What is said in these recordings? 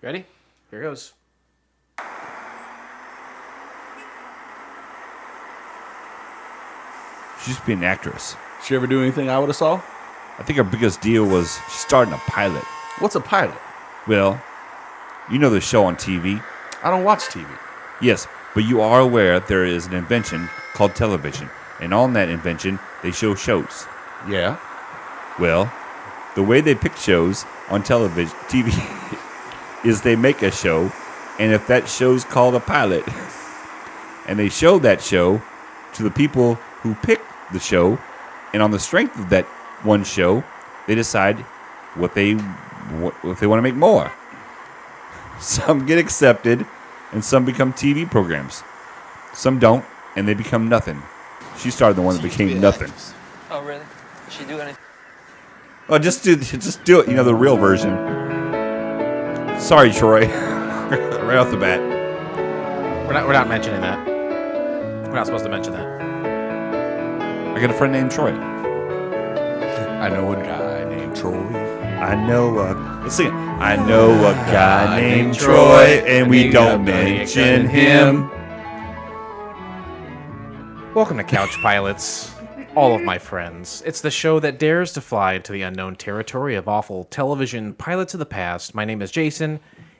Ready? Here goes. She used to be an actress. She ever do anything I would have saw? I think her biggest deal was starting a pilot. What's a pilot? Well, you know the show on TV. I don't watch TV. Yes, but you are aware there is an invention called television. And on that invention, they show shows. Yeah. Well, the way they pick shows on television, TV, is they make a show, and if that show's called a pilot, and they show that show to the people who pick the show, and on the strength of that one show, they decide if they want to make more. Some get accepted, and some become TV programs. Some don't, and they become nothing. She started the one that became nothing. Oh, really? Did she do anything? Oh, just do it. You know, the real version. Sorry, Troy. Right off the bat. We're not mentioning that. We're not supposed to mention that. I got a friend named Troy. I know a guy named Troy. Let's sing it. I know a guy named Troy, and we don't mention him. Welcome to Couch Pilots, all of my friends. It's the show that dares to fly into the unknown territory of awful television pilots of the past. My name is Jason,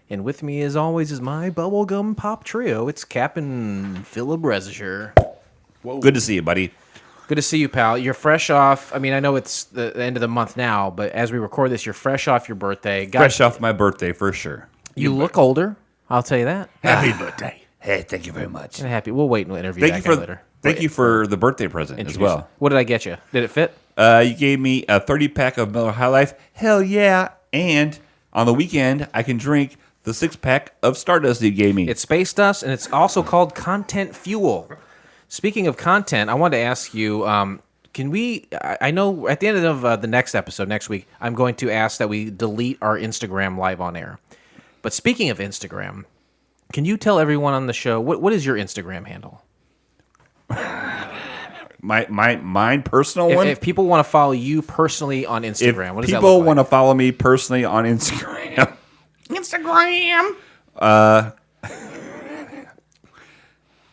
and with me, as always, is my bubblegum pop trio. It's Captain Philip Reziger. Good to see you, buddy. Good to see you, pal. You're fresh off. I mean, I know it's the end of the month now, but as we record this, you're fresh off your birthday. Fresh off my birthday, for sure. You look older. I'll tell you that. Happy birthday. Hey, thank you very much. And happy. We'll wait and we'll interview that guy later. Thank you for the birthday present as well. What did I get you? Did it fit? You gave me a 30-pack of Miller High Life. Hell yeah. And on the weekend, I can drink the 6-pack of Stardust that you gave me. It's Space Dust, and it's also called Content Fuel. Speaking of content, I wanted to ask you, can we, I know at the end of the next episode, next week, I'm going to ask that we delete our Instagram live on air. But speaking of Instagram, can you tell everyone on the show, what is your Instagram handle? Mine personal one? If people want to follow you personally on Instagram, what does that look like? People want to follow me personally on Instagram.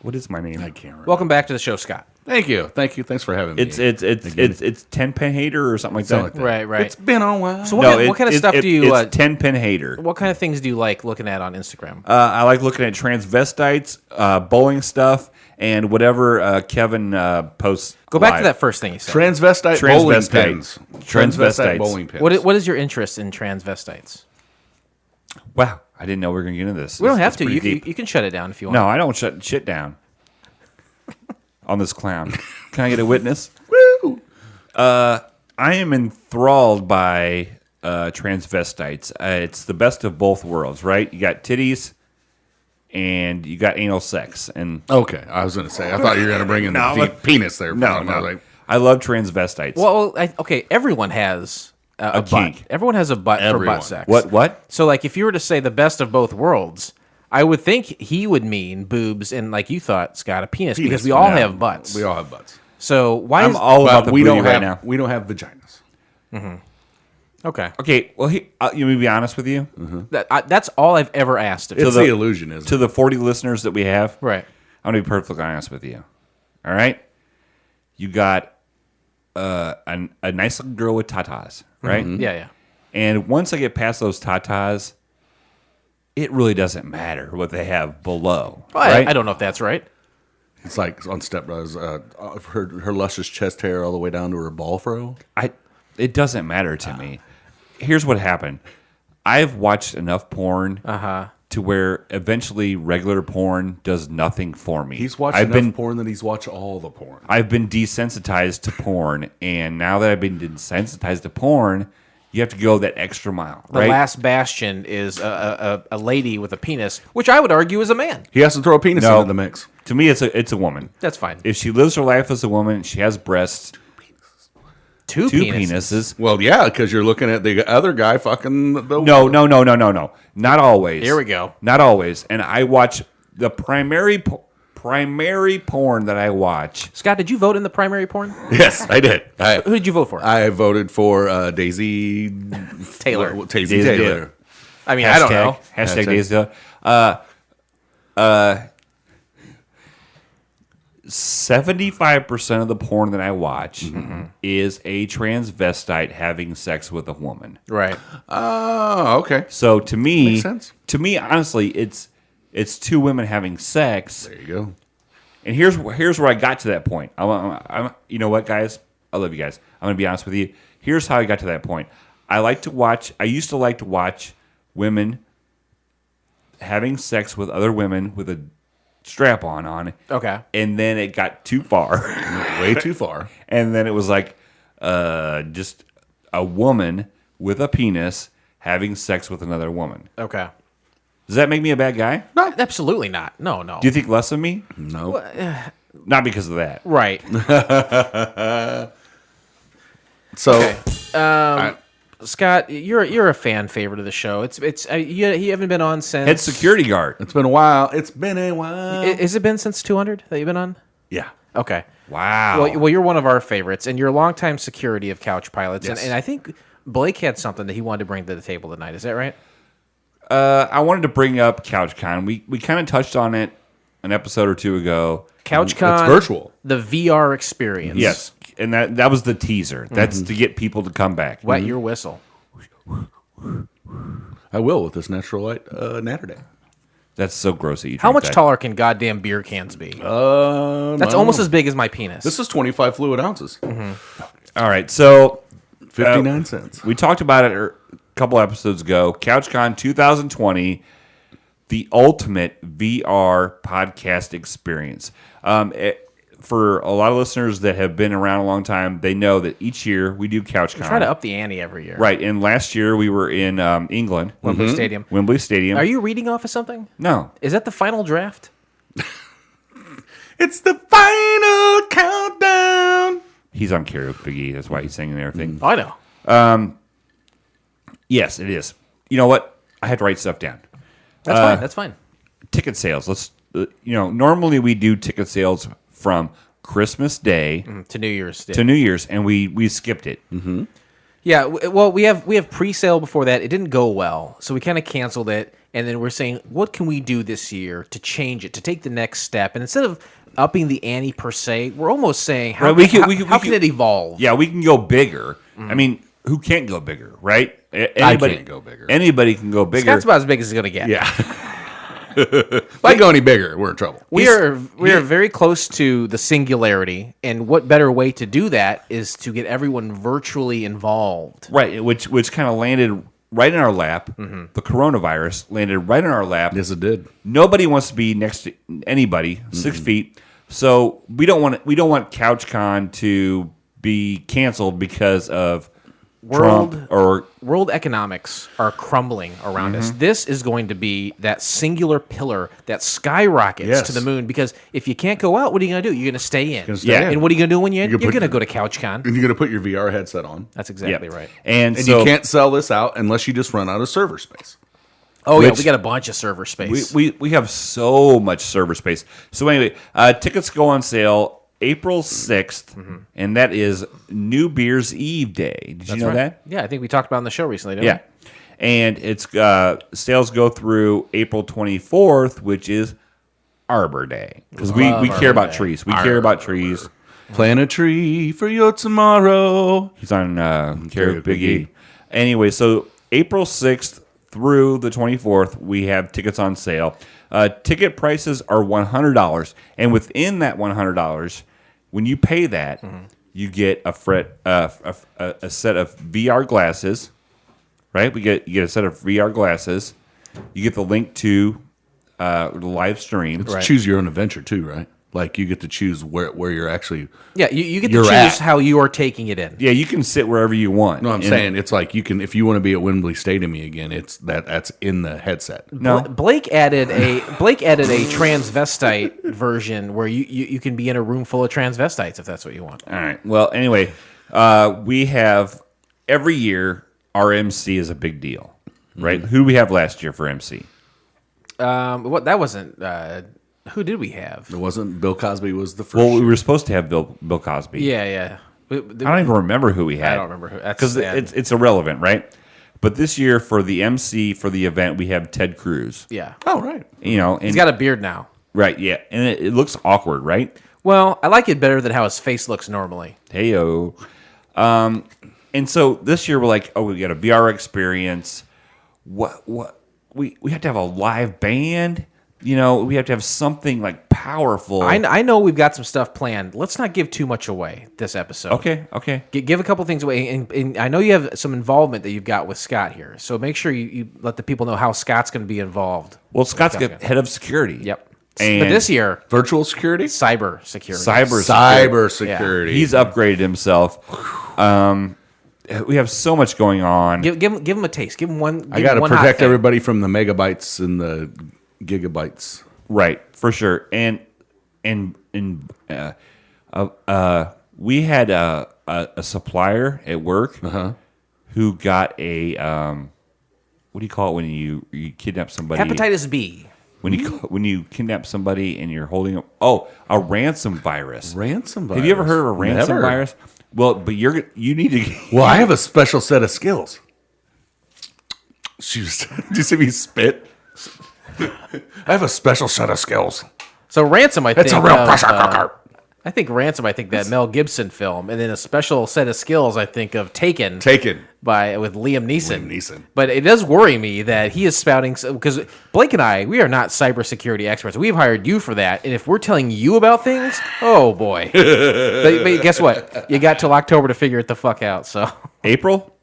What is my name? I can't remember. Welcome back to the show, Scott. Thank you. Thanks for having me. It's 10 Pin Hater or something like that. Right. It's been a while. So what kind of stuff do you... It's 10 Pin Hater. What kind of things do you like looking at on Instagram? I like looking at transvestites, bowling stuff, and whatever Kevin posts. Go back live. to that first thing you said. Transvestite bowling pins. Transvestites. Bowling pins. What is your interest in transvestites? Wow, I didn't know we were going to get into this. We don't have to. It's pretty You deep. can shut it down if you want. No, I don't shut shit down on this clown. Can I get a witness? Woo! I am enthralled by transvestites. It's the best of both worlds, right? You got titties and you got anal sex. And Okay, I was going to say, I thought you were going to bring in the penis there. no. I was like, I love transvestites. Well, okay. Everyone has a butt. kink. Everyone has a butt for Everyone. butt sex. What? So, like, if you were to say the best of both worlds, I would think he would mean boobs and, like you thought, Scott, a penis because we all yeah. have butts. We all have butts. So why I'm is all about the we booty don't right have now. we don't have vaginas. okay? Okay, well, let me be honest with you. That's all I've ever asked of you. It's the illusion, isn't To the 40 listeners that we have, Right. I'm going to be perfectly honest with you. All right? You got a nice little girl with tatas, right? Yeah. And once I get past those tatas, it really doesn't matter what they have below. Well, right? I don't know if that's right. It's like on Step Brothers, her luscious chest hair all the way down to her ball fro. It doesn't matter to me. Here's what happened. I've watched enough porn to where eventually regular porn does nothing for me. He's watched enough porn that he's watched all the porn. I've been desensitized to porn, and now that I've been desensitized to porn, you have to go that extra mile, The right? last bastion is a lady with a penis, which I would argue is a man. He has to throw a penis No. into the mix. To me, it's a woman. That's fine. If she lives her life as a woman, she has breasts, Two two penises. penises. Well, yeah, because you're looking at the other guy fucking the No. Not always. Here we go. Not always. And I watch the primary porn that I watch. Scott, did you vote in the primary porn? Yes, I did. Who did you vote for? I voted for Daisy Taylor. Daisy Daisy Taylor. I mean, I don't know. Hashtag Days of 75% of the porn that I watch is a transvestite having sex with a woman. Right. Oh, okay. So to me, Makes sense. Honestly, it's two women having sex. There you go. And here's where I got to that point. You know what, guys? I love you guys. I'm going to be honest with you. Here's how I got to that point. I used to like to watch women having sex with other women with a strap on. Okay. And then it got too far. Way too far. And then it was like just a woman with a penis having sex with another woman. Okay. Does that make me a bad guy? No, absolutely not. No. Do you think less of me? No. Not because of that. Right. So, Scott, you're a fan favorite of the show. You haven't been on since Head security guard. it's been a while. It's been a while. Has it been since 200 that you've been on? Yeah. Okay. Wow. Well, you're one of our favorites, and you're a longtime security of Couch Pilots, Yes. and I think Blake had something that he wanted to bring to the table tonight. Is that right? I wanted to bring up CouchCon. We kind of touched on it an episode or two ago. CouchCon, It's virtual. the VR experience. Yes, and that was the teaser. That's to get people to come back. Wet your whistle. I will with this natural light natter day. That's so gross that you. How drink much that. taller can goddamn beer cans be? That's I almost don't as big as my penis. know. This is 25 fluid ounces. All right, so 59 cents. we talked about it a couple episodes ago. CouchCon 2020, the ultimate VR podcast experience. For a lot of listeners that have been around a long time, they know that each year we do CouchCon. Try to up the ante every year. Right, and last year we were in England, Wembley Stadium. Wembley Stadium. Are you reading off of something? No, Is that the final draft? It's the final countdown. he's on karaoke, Big E. That's why he's singing and everything. I know. Yes, it is. You know what? I had to write stuff down. That's fine. That's fine. Ticket sales. Let's. Normally we do ticket sales from Christmas Day To New Year's Day. to New Year's, and we skipped it. Yeah, well, we have pre-sale before that. It didn't go well, so we kind of canceled it. And then we're saying, what can we do this year to change it, to take the next step? And instead of upping the ante per se, we're almost saying, how can it evolve? Yeah, we can go bigger. I mean, who can't go bigger, right? I can't go bigger. Anybody can go bigger. Scott's about as big as it's going to get. Yeah. If I go any bigger, we're in trouble. We are very close to the singularity, and what better way to do that is to get everyone virtually involved. Right, which kind of landed right in our lap. The coronavirus landed right in our lap. Yes, it did. Nobody wants to be next to anybody 6 feet, so we don't want CouchCon to be canceled because of Trump or World economics are crumbling around us. This is going to be that singular pillar that skyrockets Yes. to the moon, because if you can't go out, what are you going to do? You're going to stay in. Gonna stay in. And what are you going to do when you're in? You're You're gonna going to put go to CouchCon. And you're going to put your VR headset on. That's exactly right. And And so you can't sell this out unless you just run out of server space. Oh, yeah, Which- we got a bunch of server space. we have so much server space. So anyway, tickets go on sale April 6th, and that is New Beer's Eve Day. Did you know Right. that? Yeah, I think we talked about it on the show recently, didn't Yeah. And it's sales go through April 24th, which is Arbor Day. Because we Love care Arbor about Day. trees. We care about trees. Plant a tree for your tomorrow. He's on Karaoke Big E. Anyway, so April 6th through the 24th, we have tickets on sale. Ticket prices are $100. And within that $100, when you pay that, you get a set of VR glasses, right? You get a set of VR glasses. You get the link to the live stream. Right. Choose your own adventure too, right? Like you get to choose where you're actually. Yeah, you get to You're choose at. how you are taking it in. Yeah, you can sit wherever you want. No, I'm And- saying it's like you can if you want to be at Wembley Stadium again. It's that's in the headset. No. Blake added a transvestite version where you can be in a room full of transvestites if that's what you want. All right. Well, anyway, we have every year our MC is a big deal, right? Who do we have last year for MC? What that wasn't. Who did we have? It wasn't Bill Cosby was the first. Well, we year. were supposed to have Bill Cosby. Yeah. I don't even remember who we had. I don't remember who. That's because sad. it's irrelevant, right? But this year, for the MC for the event, we have Ted Cruz. Yeah. Oh, right. You know, and, He's got a beard now. right, yeah, and it looks awkward, right? Well, I like it better than how his face looks normally. Heyo. And so this year we're like, oh, we got a VR experience. What we have to have a live band. You know, we have to have something like powerful. I know we've got some stuff planned. Let's not give too much away this episode. Okay. Give a couple things away, and I know you have some involvement that you've got with Scott here. So make sure you let the people know how Scott's going to be involved. Well, Scott's head of security. Yep. And but this year, Virtual security? cyber security. Cyber security. He's upgraded himself. We have so much going on. Give him a taste. Give him one. I got to one hot protect thing. everybody from the megabytes and the gigabytes. Right, for sure. And we had a supplier at work who got a what do you call it when you kidnap somebody? Hepatitis B. When you kidnap somebody and you're holding up, a ransom virus. Ransom virus. Have you ever heard of a ransom Never. virus? Well, but you need to. Well, I have a special set of skills. Did you see me spit? I have a special set of skills. So ransom, I think. It's a real pressure cooker. I think ransom. I think that Mel Gibson film, and then a special set of skills. I think of Taken. Taken. With Liam Neeson. Liam Neeson. But it does worry me that he is spouting, because Blake and I, we are not cybersecurity experts. We've hired you for that, and if we're telling you about things, oh boy. but guess what? You got till October to figure it the fuck out. So April?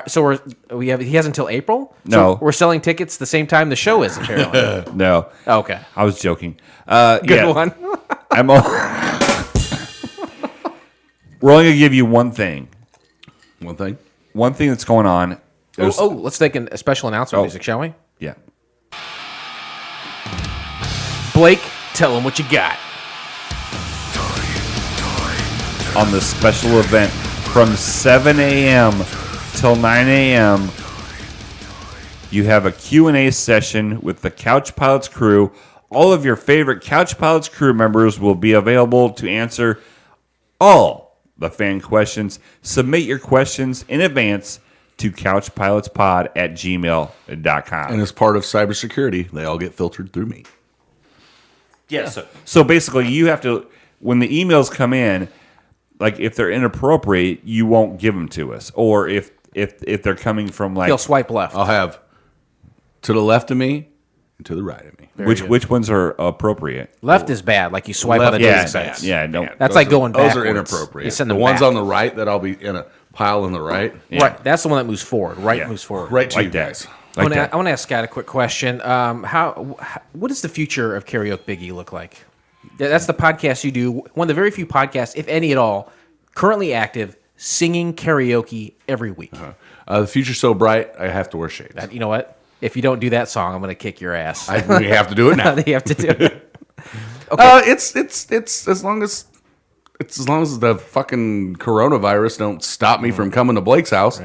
so he has until April. No. So we're selling tickets the same time the show is apparently. No. Okay, I was joking. good one. We're only gonna give you one thing. One thing. One thing that's going on. Let's take a special announcement music, shall we? Yeah. Blake, tell him what you got. On the special event from 7 a.m. till 9 a.m., you have a Q&A session with the Couch Pilots crew. All of your favorite Couch Pilots crew members will be available to answer all the fan questions. Submit your questions in advance to couchpilotspod@gmail.com. And as part of cybersecurity, they all get filtered through me. Yes. So basically, you have to, when the emails come in, like if they're inappropriate, you won't give them to us. Or if they're coming from like He'll swipe left. I'll have to the left of me and to the right of me. which ones are appropriate. Left is bad, like you swipe Left on the is dating bad. sites. Yeah, no. That's Those like are- going Those backwards. are inappropriate. You send The them ones back. on the right that I'll be in a pile on the right. Right, that's the one that moves forward. Right Yeah. moves forward. Right to Like you that. guys. I Like that. want to ask Scott a quick question. What does the future of Karaoke Biggie look like? That's the podcast you do. One of the very few podcasts, if any at all, currently active, singing karaoke every week. The future's so bright, I have to wear shades. You know what? If you don't do that song, I'm going to kick your ass. We have to do it now. You have to do it. It's as long as the fucking coronavirus don't stop me from coming to Blake's house.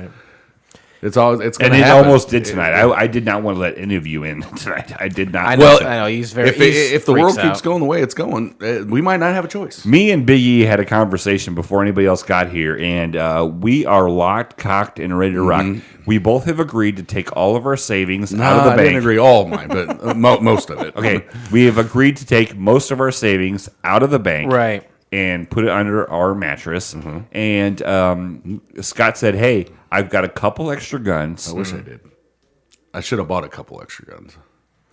It's going And to it happen. almost did tonight. I did not want to let any of you in tonight. I did not. I know. I know. He's very. If the world freaks keeps out. going the way it's going, we might not have a choice. Me and Big E had a conversation before anybody else got here, and we are locked, cocked, and ready to rock. We both have agreed to take all of our savings out of the I bank. didn't agree all of mine, but most of it. Okay, we have agreed to take most of our savings out of the bank, Right. and put it under our mattress. And Scott said, "Hey, I've got a couple extra guns." I wish I did. I should have bought a couple extra guns.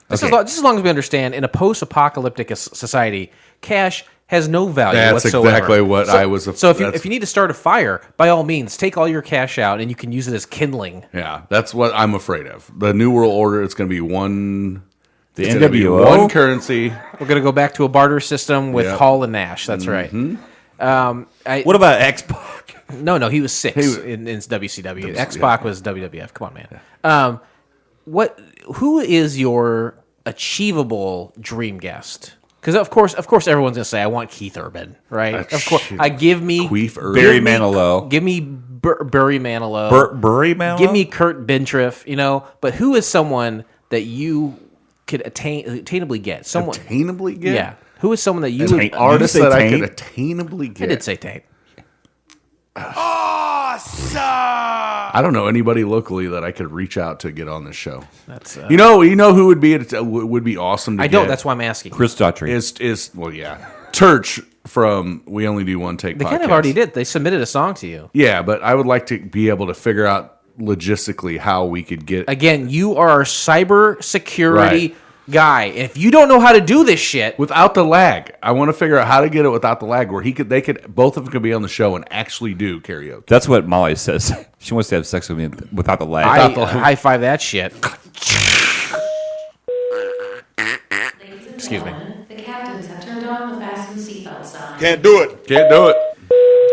Just as long as we understand, in a post-apocalyptic society, cash has no value That's whatsoever. exactly what I was. So if you need to start a fire, by all means, take all your cash out, and you can use it as kindling. Yeah, that's what I'm afraid of. The New World Order. It's going to be one. The It's gonna be NWO. one currency. We're going to go back to a barter system with Yep. Hall and Nash. That's right. What about X-Pac? No, he was six in WCW. X-Pac was WWF. Come on, man. Who is your achievable dream guest? Because of course, everyone's gonna say, "I want Keith Urban," right? Of course, give me Queef Urban. Barry Manilow. Give me Burry Manilow. Burry Manilow? Give me Kurt Bentriff. But who is someone that you could attainably get? Someone, Attainably get. yeah. Who is someone that you Taint. would? Did you Artists say that I taint? could attainably get. I did say Taint. I don't know anybody locally that I could reach out to get on this show. That's you know who would be awesome. To I don't. That's why I'm asking. Chris Daughtry. Church from We Only Do One Take. They podcast. kind of already did. They submitted a song to you. Yeah, but I would like to be able to figure out logistically how we could get. Again, you are our cyber security guy. If you don't know how to do this shit, Without the lag, I want to figure out how to get it without the lag, where both of them could be on the show and actually do karaoke. That's what Molly says. She wants to have sex with me without the lag. I high five that shit. Excuse me. The captains have turned on the fasten seatbelt sign. Can't do it.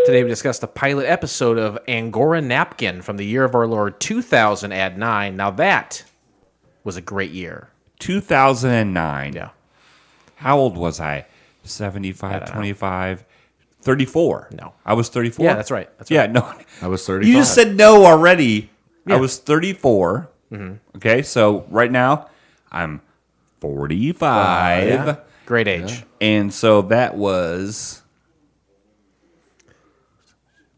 Today we discussed the pilot episode of Angora Napkin from the year of our Lord 2009. Now that was a great year. 2009. Yeah. How old was I? 75, 25, 34. No. I was 34? Yeah, that's right. Yeah, no. I was 35. You just said no already. Yeah. I was 34. Okay, so right now I'm 45. Yeah. Great age. And so that was...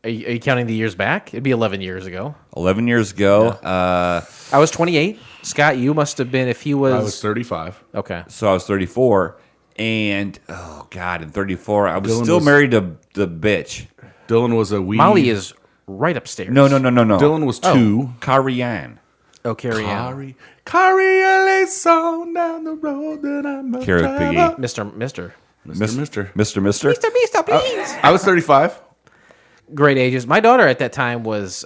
Are you counting the years back? It'd be 11 years ago. 11 years ago. I was 28. Scott, you must have been if he was... I was 35. Okay. So I was 34. And, oh, God, in 34, I was Dylan still was- married to the bitch. Dylan was a wee. Molly is right upstairs. No. Dylan was 2. Carrie-Ann. Oh, Carrie Ann. Carry a lace song down the road that I must Carrie travel. Piggy. Mister. Mister. Mr. please. I was 35. Great ages. My daughter at that time was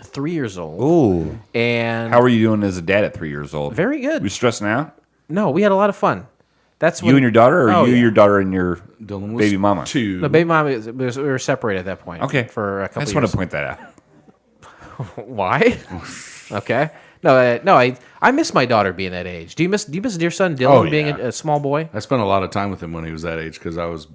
3 years old. Ooh. And How are you doing as a dad at 3 years old? very good. You stressing out? No, we had a lot of fun. That's You when, and your daughter, or Oh, you, yeah. your daughter, and your Dylan was baby mama? 2. No, baby mom, we were separated at that point. Okay. For a couple I just years. want to point that out. Why? Okay. No, I miss my daughter being that age. Do you miss your son Dylan Oh, being yeah. a small boy? I spent a lot of time with him when he was that age because I was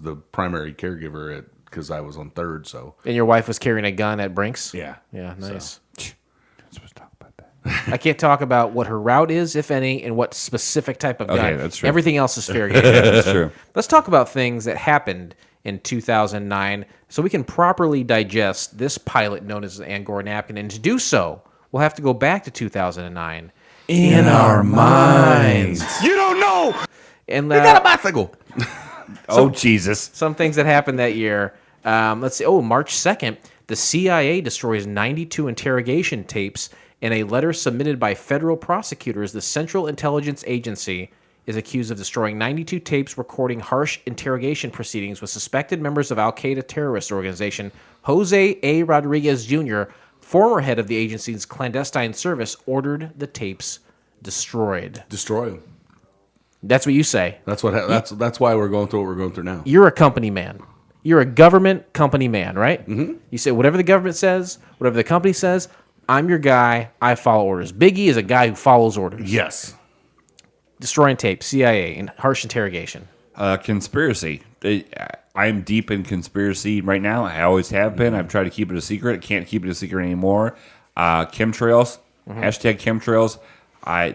the primary caregiver because I was on third. So And your wife was carrying a gun at Brinks? yeah, Yeah, nice. I'm supposed to talk about that. I can't talk about what her route is, if any, and what specific type of gun. Okay, that's true. Everything else is fair game. That's true. Let's talk about things that happened in 2009 so we can properly digest this pilot known as the Angora Napkin. And to do so, we'll have to go back to 2009. in our minds. You don't know! And We got a bicycle. Oh, Jesus. some things that happened that year. Let's see. Oh, March 2nd, the CIA destroys 92 interrogation tapes in a letter submitted by federal prosecutors. The Central Intelligence Agency is accused of destroying 92 tapes recording harsh interrogation proceedings with suspected members of Al-Qaeda terrorist organization. Jose A. Rodriguez Jr., former head of the agency's clandestine service, ordered the tapes destroyed. Destroy them. That's what you say. That's what. That's why we're going through what we're going through now. You're a company man. You're a government company man, right? Mm-hmm. You say whatever the government says, whatever the company says, I'm your guy. I follow orders. Biggie is a guy who follows orders. Yes. Destroying tape, CIA, and harsh interrogation. Conspiracy. I'm deep in conspiracy right now. I always have been. I've tried to keep it a secret. I can't keep it a secret anymore. Chemtrails. Hashtag chemtrails.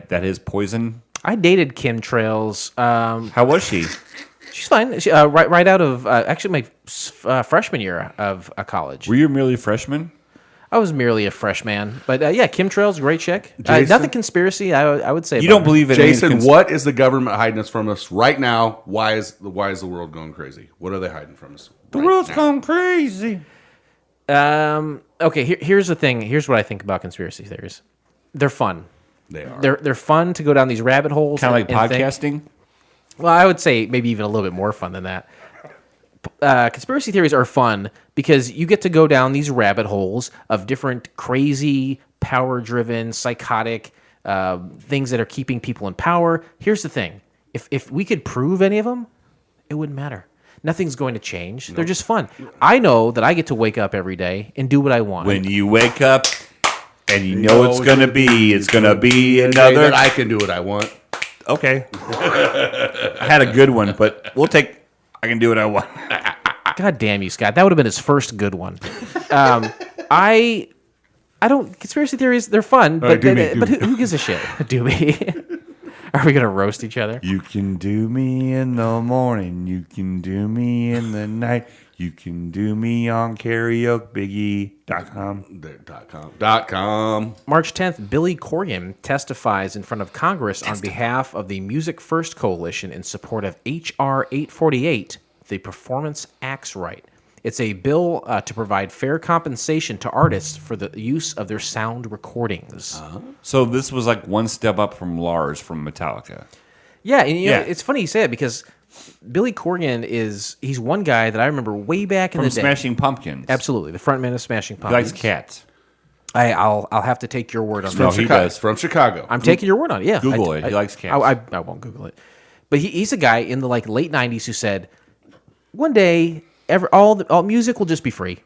That is poison. I dated Kim Trails. How was she? She's fine. She, right out of actually my freshman year of college. Were you merely a freshman? I was merely a freshman, but yeah, Kim Trails, great chick. Jason? Nothing conspiracy. I would say You about don't her. believe in Jason, any what is the government hiding us from us right now? Why is the world going crazy? What are they hiding from us? The world's gone crazy. Okay, here's the thing. Here's what I think about conspiracy theories. They're fun. They are. They're fun to go down these rabbit holes. Kind of like and think. podcasting. Well, I would say maybe even a little bit more fun than that. Conspiracy theories are fun because you get to go down these rabbit holes of different crazy, power-driven, psychotic things that are keeping people in power. Here's the thing. If we could prove any of them, it wouldn't matter. Nothing's going to change. They're just fun. I know that I get to wake up every day and do what I want. When you wake up and you know it's going to be another. That I can do what I want. Okay. I had a good one, but we'll take. I can do what I want. God damn you, Scott. That would have been his first good one. I don't. Conspiracy theories, they're fun, but, do me. but who gives a shit? Do me. Are we going to roast each other? You can do me in the morning. You can do me in the night. You can do me on karaokebiggie.com. .com. March 10th, Billy Corgan testifies in front of Congress on behalf of the Music First Coalition in support of H.R. 848, the Performance Acts Right. It's a bill to provide fair compensation to artists for the use of their sound recordings. So this was like one step up from Lars from Metallica. Yeah, and you know, Yeah. it's funny you say it because Billy Corgan he's one guy that I remember way back in From the day. Smashing Pumpkins. Absolutely, the frontman of Smashing He Pumpkins. likes cats. I'll have to take your word on No, that. he does. From Chicago. I'm taking your word on it. Yeah, Google it. He likes cats. I won't Google it. But he's a guy in the late '90s who said, one day all music will just be free.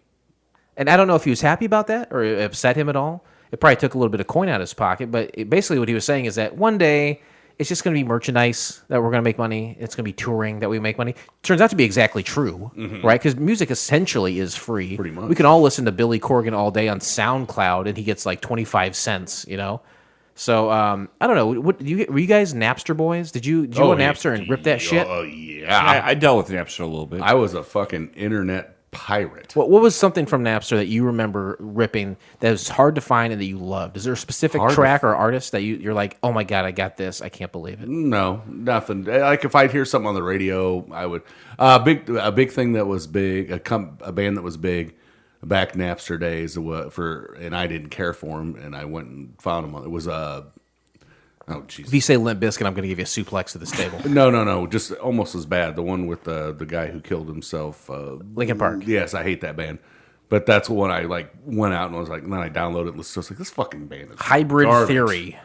And I don't know if he was happy about that or it upset him at all. It probably took a little bit of coin out of his pocket. But basically what he was saying is that one day it's just going to be merchandise that we're going to make money. It's going to be touring that we make money. Turns out to be exactly true, right? Because music essentially is free. Pretty much. We can all listen to Billy Corgan all day on SoundCloud, and he gets like 25 cents, you know? So, I don't know. Were you guys Napster boys? Did you go on Napster and rip that shit? Oh, yeah. I dealt with Napster a little bit. I was a fucking internet pirate. What was something from Napster that you remember ripping that was hard to find and that you loved? Is there a specific Hard to track or artist that you're like, oh my God, I got this. I can't believe it. No, nothing. Like if I'd hear something on the radio, I would. A big thing that was big, a band that was big back Napster days and I didn't care for them, and I went and found them. It was oh If Jesus. you say Limp Bizkit, I'm going to give you a suplex to this table. No, just almost as bad. The one with the guy who killed himself. Linkin Park. Yes, I hate that band. But that's the one I like went out and was like, and then I downloaded it. And was like, this fucking band is Hybrid garbage. Theory.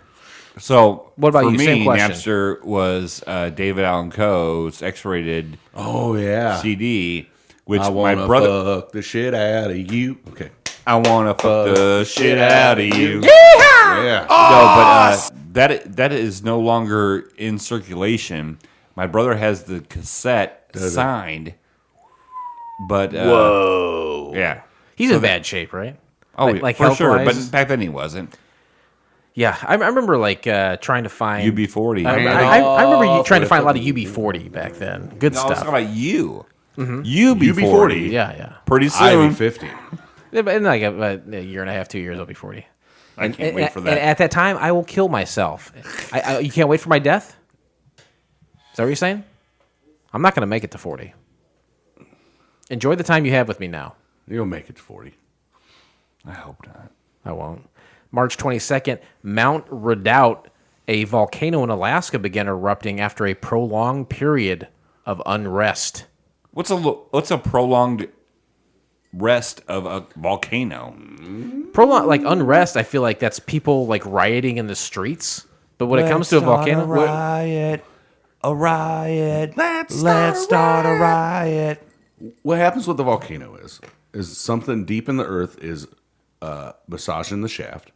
So What about for you? me, Same question. Napster was David Allan Coe's X-rated Oh yeah. CD, which I my wanna brother. fuck the shit out of you. Okay. I want to fuck the shit out of you. Yeah. No, but that is no longer in circulation. My brother has the cassette signed, but Whoa. yeah, He's in bad shape, right? oh, like for sure. health-wise? But back then he wasn't. Yeah, I remember like trying to find UB40. I remember you trying to find a lot of UB40 back then. Good No, I was stuff. talking about you. Mm-hmm. UB40. Yeah. Pretty soon. IV50. In like a year and a half, 2 years, I'll be 40. I can't wait for And that. at that time, I will kill myself. You can't wait for my death? Is that what you're saying? I'm not going to make it to 40. Enjoy the time you have with me now. You'll make it to 40. I hope not. I won't. March 22nd, Mount Redoubt, a volcano in Alaska, began erupting after a prolonged period of unrest. What's a prolonged rest of a volcano? Prolonged, like unrest, I feel like that's people like rioting in the streets. But when it comes to a volcano, a riot. Let's start a riot. What happens with the volcano is something deep in the earth is massaging the shaft.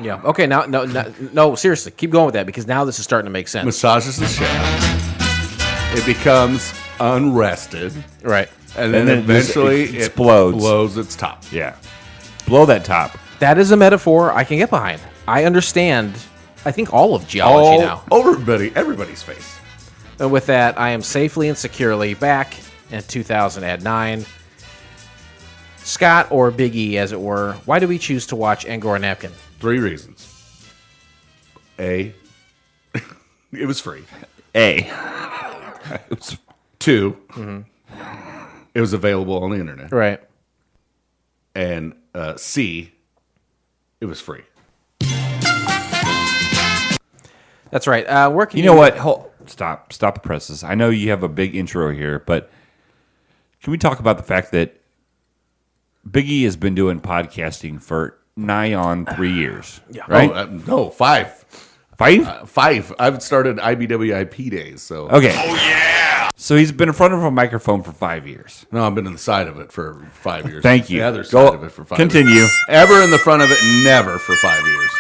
yeah. Okay, now, no, seriously, keep going with that because now this is starting to make sense. Massages the shaft. It becomes unrested. Right. And then then it just eventually it explodes. blows its top. Yeah. Blow that top. That is a metaphor I can get behind. I understand, I think, all of geology now. Everybody's face. And with that, I am safely and securely back in 2009. Scott, or Big E, as it were, why do we choose to watch Angora Napkin? 3 reasons. A, it was free. A. 2, it was available on the internet. Right. And C, it was free. That's right. Where can You know what? Stop the presses. I know you have a big intro here, but can we talk about the fact that Biggie has been doing podcasting for nigh on 3 years? Yeah. Right? Oh, no, 5. 5? 5. I've started IBWIP days, so. Okay. Oh, yeah. So he's been in front of a microphone for 5 years. No, I've been in the side of it for 5 years. Thank you. The other Go- side of it for 5 continue. years. Ever in the front of it, never for 5 years.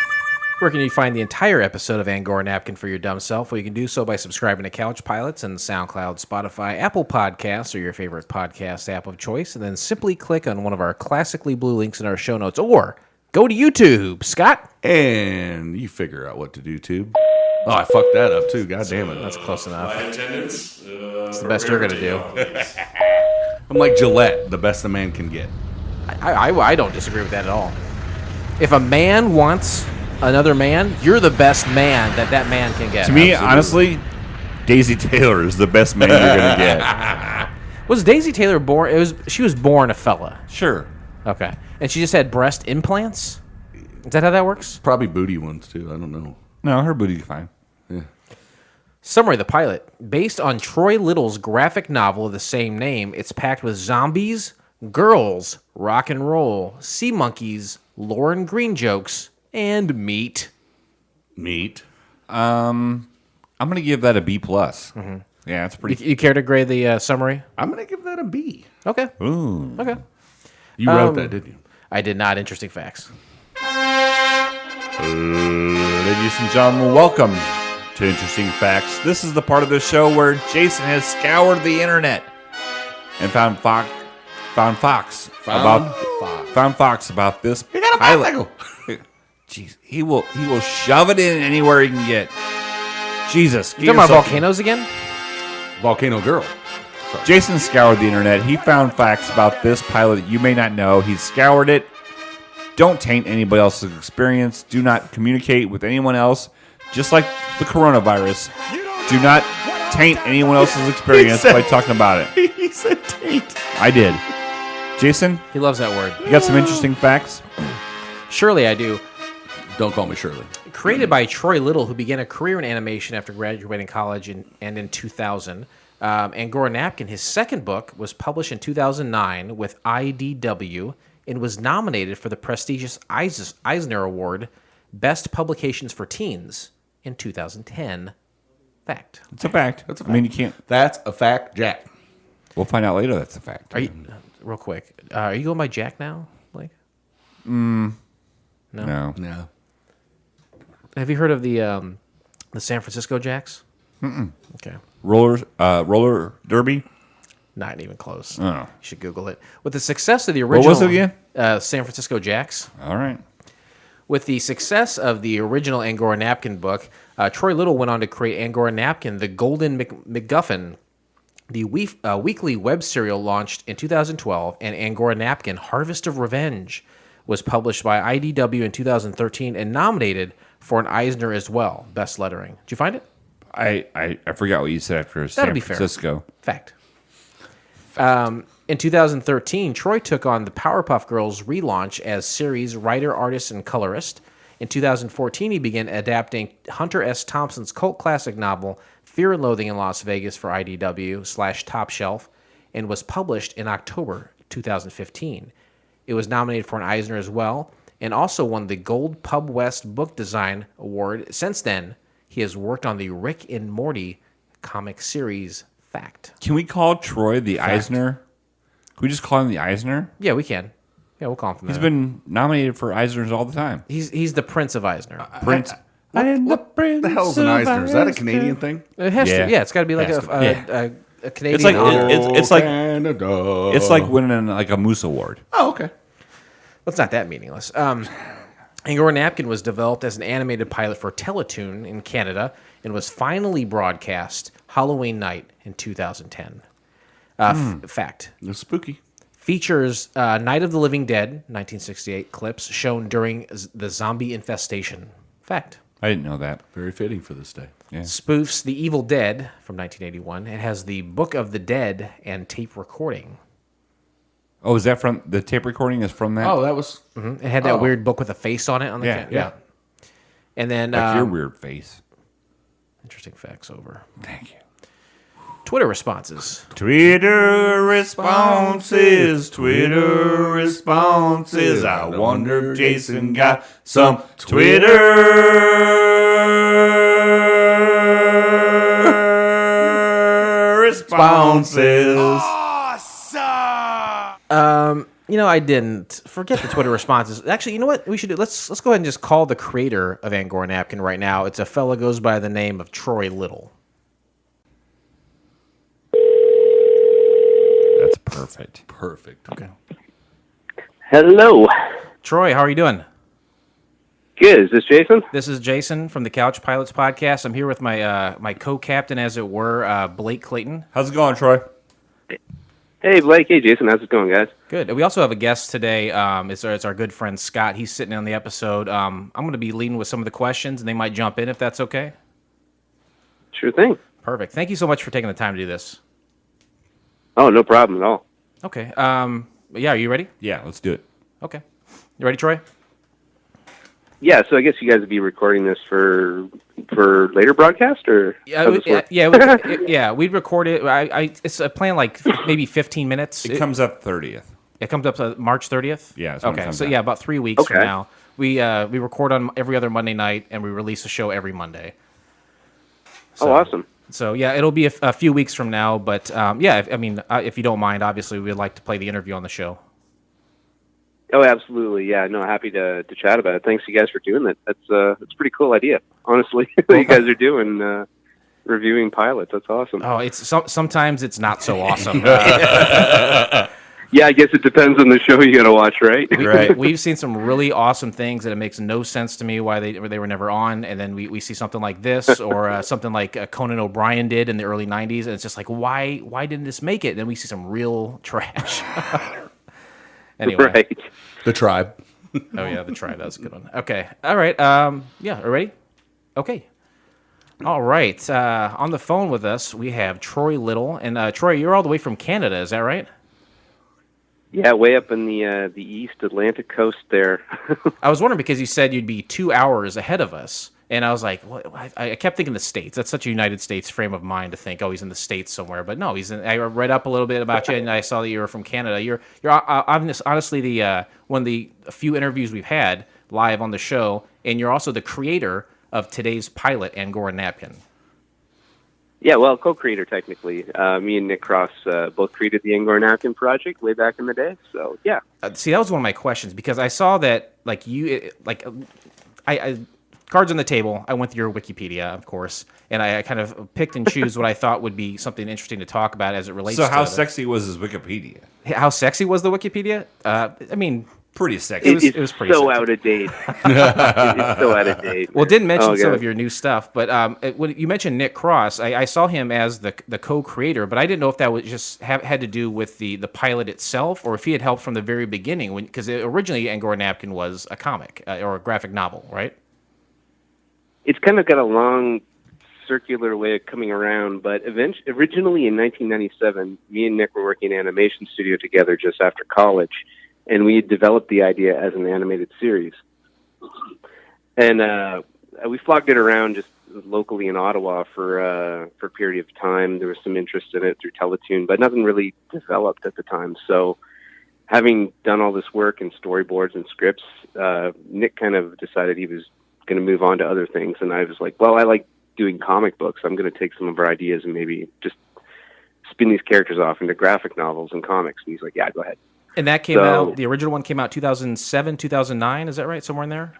Where can you find the entire episode of Angora Napkin for your dumb self? Well, you can do so by subscribing to Couch Pilots and SoundCloud, Spotify, Apple Podcasts, or your favorite podcast app of choice, and then simply click on one of our classically blue links in our show notes, or go to YouTube. Scott? And you figure out what to do, too. Oh, I fucked that up, too. God damn it. That's close enough. My attendance. It's the best you're going to do. I'm like Gillette, the best a man can get. I don't disagree with that at all. If a man wants another man, you're the best man that man can get. To me, honestly, Daisy Taylor is the best man you're going to get. Was Daisy Taylor born? She was born a fella. Sure. Okay, and she just had breast implants. Is that how that works? Probably booty ones, too. I don't know. No, her booty's fine. Yeah. Summary of the pilot. Based on Troy Little's graphic novel of the same name, it's packed with zombies, girls, rock and roll, sea monkeys, Lauren Green jokes, and meat. Meat. I'm going to give that a B+. Mm-hmm. Yeah, it's pretty... You care to grade the summary? I'm going to give that a B. Okay. Ooh. Okay. You wrote that, didn't you? I did not. Interesting facts. Ladies and gentlemen, welcome to Interesting Facts. This is the part of the show where Jason has scoured the internet and found Fox about this pilot. Jeez, he will shove it in anywhere he can get. Jesus, You talking about volcanoes again? Volcano Girl. Jason scoured the internet. He found facts about this pilot that you may not know. He scoured it. Don't taint anybody else's experience. Do not communicate with anyone else. Just like the coronavirus. Do not taint anyone else's experience by talking about it. He said taint. I did. Jason, He loves that word. you got some interesting facts? Surely I do. Don't call me Shirley. Created by Troy Little, who began a career in animation after graduating college and in 2000. Angora Napkin, his second book, was published in 2009 with IDW and was nominated for the prestigious Eisner Award, Best Publications for Teens, in 2010. Fact. It's a fact. That's a I mean, fact. you can't. That's a fact, Jack. We'll find out later that's a fact. Are you, real quick, are you going by Jack now, Blake? No. No. Have you heard of the San Francisco Jacks? Okay. Roller derby? Not even close. Oh. You should Google it. With the success of the What original... was it again? San Francisco Jacks. All right. With the success of the original Angora Napkin book, Troy Little went on to create Angora Napkin, the Golden MacGuffin. The weekly web serial launched in 2012, and Angora Napkin, Harvest of Revenge, was published by IDW in 2013 and nominated for an Eisner as well, Best Lettering. Did you find it? I forgot what you said after That'd San be fair. Francisco. Fact. In 2013, Troy took on the Powerpuff Girls relaunch as series writer, artist, and colorist. In 2014, he began adapting Hunter S. Thompson's cult classic novel, Fear and Loathing in Las Vegas for IDW/Top Shelf, and was published in October 2015. It was nominated for an Eisner as well, and also won the Gold Pub West Book Design Award. Since then, he has worked on the Rick and Morty comic series. Fact. Can we call Troy the Eisner? Can we just call him the Eisner? Yeah, we can. Yeah, we'll call him from He's there. been nominated for Eisners all the time. He's the Prince of Eisner. Prince. What the hell's an Eisner? Is that a Canadian thing? It has Yeah. to. Yeah, it's got to be like Has a Canadian. It's like honor. it's like Canada. it's like winning like a Moose Award. Oh, okay. It's not that meaningless. Angora Napkin was developed as an animated pilot for Teletoon in Canada and was finally broadcast Halloween night in 2010. Fact. It's spooky. Features Night of the Living Dead, 1968 clips shown during the zombie infestation. Fact. I didn't know that. Very fitting for this day. Yeah. Spoofs The Evil Dead from 1981. It has the Book of the Dead and tape recording. Oh, is that from the tape recording? Is from that? Oh, that was. It had that weird book with a face on it. On the Yeah. And then Like your weird face. interesting facts over. Thank you. Twitter responses. Twitter responses. I wonder if Jason got some Twitter responses. I didn't. Forget the Twitter responses. Actually, you know what we should do? Let's go ahead and just call the creator of Angora Napkin right now. It's a fella goes by the name of Troy Little. That's perfect. Perfect. Okay. Hello. Troy, how are you doing? Good. Is this Jason? This is Jason from the Couch Pilots podcast. I'm here with my my co-captain, as it were, Blake Clayton. How's it going, Troy? Hey, Blake. Hey, Jason. How's it going, guys? Good. We also have a guest today. It's our good friend Scott. He's sitting on the episode. I'm going to be leading with some of the questions, and they might jump in if that's okay. Sure thing. Perfect. Thank you so much for taking the time to do this. Oh, no problem at all. Okay. Yeah, are you ready? Yeah, let's do it. Okay. You ready, Troy? Yeah, so I guess you guys would be recording this for later broadcast, or Yeah, how does this work? yeah. We'd record it. It's a plan like maybe 15 minutes. It comes up 30th. It comes up March 30th? Yeah, that's when it okay, comes so out. yeah, about 3 weeks from Okay. now. We record on every other Monday night, and we release a show every Monday. Oh, awesome. So yeah, it'll be a few weeks from now, but yeah, if you don't mind, obviously we'd like to play the interview on the show. Oh, absolutely. Yeah, no, happy to chat about it. Thanks, you guys, for doing that. That's a pretty cool idea, honestly. What you guys are doing, reviewing pilots. That's awesome. Oh, sometimes it's not so awesome. Yeah, I guess it depends on the show you got to watch, right? Right. We've seen some really awesome things that it makes no sense to me why they were never on, and then we see something like this or something like Conan O'Brien did in the early '90s, and it's just like why didn't this make it? And then we see some real trash. Anyway. Right. The Tribe. Oh yeah, the Tribe. That was a good one. Okay. All right. Yeah. Are ready? Okay. All right. On the phone with us, we have Troy Little, and Troy, you're all the way from Canada. Is that right? Yeah, way up in the East Atlantic coast there. I was wondering because you said you'd be 2 hours ahead of us, and I was like, well, I kept thinking the States. That's such a United States frame of mind to think, oh, he's in the States somewhere. But no, he's in. I read up a little bit about you, and I saw that you were from Canada. You're honestly the one of the few interviews we've had live on the show, and you're also the creator of today's pilot, Angora Napkin. Yeah, well, co-creator technically. Me and Nick Cross both created the Angora Napkin project way back in the day. So yeah. See, that was one of my questions because I saw that I cards on the table. I went through your Wikipedia, of course, and I kind of picked and choose what I thought would be something interesting to talk about as it relates. So to how sexy was his Wikipedia? How sexy was the Wikipedia? Pretty sexy. It was pretty so sexy. out of date. It's so out of date. Well, it didn't mention some God. of your new stuff, but when you mentioned Nick Cross, I saw him as the co-creator, but I didn't know if that was just had to do with the pilot itself, or if he had helped from the very beginning, because originally Angora Napkin was a comic or a graphic novel, right? It's kind of got a long circular way of coming around, but originally in 1997, me and Nick were working in an animation studio together just after college, and we had developed the idea as an animated series. And we flogged it around just locally in Ottawa for a period of time. There was some interest in it through Teletoon, but nothing really developed at the time. So having done all this work and storyboards and scripts, Nick kind of decided he was going to move on to other things. And I was like, well, I like doing comic books. I'm going to take some of our ideas and maybe just spin these characters off into graphic novels and comics. And he's like, yeah, go ahead. And that came out, the original one came out 2007, 2009, is that right? Somewhere in there?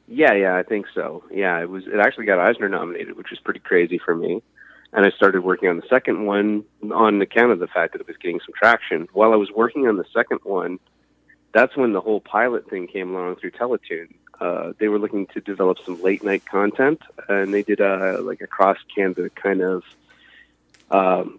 Yeah, I think so. Yeah, it actually got Eisner nominated, which was pretty crazy for me. And I started working on the second one on account of the fact that it was getting some traction. While I was working on the second one, that's when the whole pilot thing came along through Teletoon. They were looking to develop some late night content, and they did a cross Canada kind of